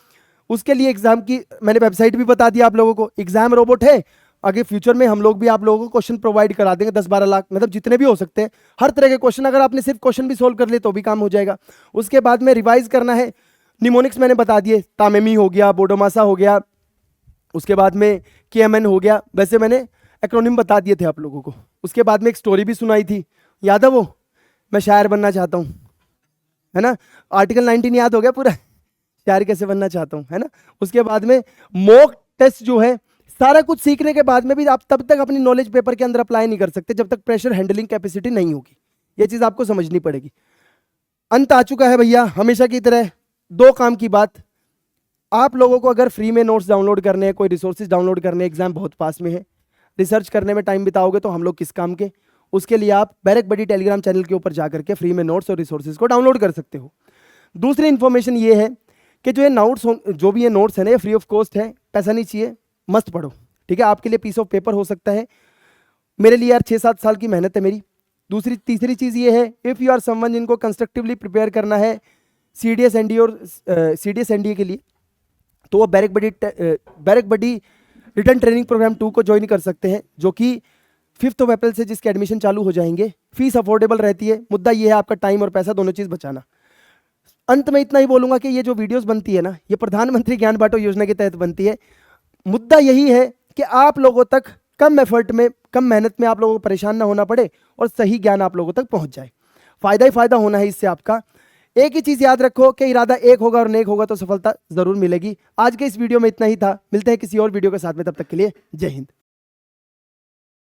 उसके लिए एग्जाम की मैंने वेबसाइट भी बता दिया आप लोगों को, एग्जाम रोबोट है। आगे फ्यूचर में हम लोग भी आप लोगों को क्वेश्चन प्रोवाइड करा देंगे, 10-12 लाख, मतलब जितने भी हो सकते हैं, हर तरह के क्वेश्चन। अगर आपने सिर्फ क्वेश्चन भी सोल्व कर लिए तो भी काम हो जाएगा। उसके बाद में रिवाइज करना है, निमोनिक्स मैंने बता दिए, तामेमी हो गया, बोडोमासा हो गया, उसके बाद में केएमएन हो गया, वैसे मैंने एक्रोनिम बता दिए थे आप लोगों को। उसके बाद में एक स्टोरी भी सुनाई थी, याद है वो, मैं शायर बनना चाहता हूँ, है ना। आर्टिकल 19 याद हो गया पूरा, शायर कैसे बनना चाहता हूँ, है ना। उसके बाद में मॉक टेस्ट जो है, सारा कुछ सीखने के बाद में भी आप तब तक अपनी नॉलेज पेपर के अंदर अप्लाई नहीं कर सकते जब तक प्रेशर हैंडलिंग कैपेसिटी नहीं होगी। ये चीज आपको समझनी पड़ेगी। अंत आ चुका है भैया, हमेशा की तरह 2 काम की बात। आप लोगों को अगर फ्री में नोट्स डाउनलोड करने हैं, कोई रिसोर्सेज डाउनलोड करने, एग्जाम बहुत पास में है, रिसर्च करने में टाइम बिताओगे तो हम लोग किस काम के। उसके लिए आप बैरक बडी टेलीग्राम चैनल के ऊपर जाकर के फ्री में नोट्स और रिसोर्सेज को डाउनलोड कर सकते हो। दूसरी इन्फॉर्मेशन ये है कि जो ये नोट्स जो भी ये नोट्स है ना, ये फ्री ऑफ कॉस्ट है, पैसा नहीं चाहिए, मस्त पढ़ो, ठीक है। आपके लिए पीस ऑफ पेपर हो सकता है, मेरे लिए यार 6-7 साल की मेहनत है मेरी। तीसरी चीज ये है, इफ यू आर समवन जिनको कंस्ट्रक्टिवली प्रिपेयर करना है सीडीएस एनडीए और सीडीएस एनडीए के लिए, तो वो बैरक बडी रिटर्न ट्रेनिंग प्रोग्राम 2 को ज्वाइन कर सकते हैं, जो कि 5 अप्रैल से जिसके एडमिशन चालू हो जाएंगे। फीस अफोर्डेबल रहती है, मुद्दा ये है आपका टाइम और पैसा दोनों चीज बचाना। अंत में इतना ही बोलूंगा कि ये जो वीडियोस बनती है ना, ये प्रधानमंत्री ज्ञान बांटो योजना के तहत बनती है। मुद्दा यही है कि आप लोगों तक कम एफर्ट में, कम मेहनत में आप लोगों को परेशान ना होना पड़े और सही ज्ञान आप लोगों तक पहुंच जाए। फायदा ही फायदा होना है इससे आपका। एक ही चीज याद रखो कि इरादा एक होगा और नेक होगा तो सफलता जरूर मिलेगी। आज के इस वीडियो में इतना ही था, मिलते हैं किसी और वीडियो के साथ में, तब तक के लिए जय हिंद।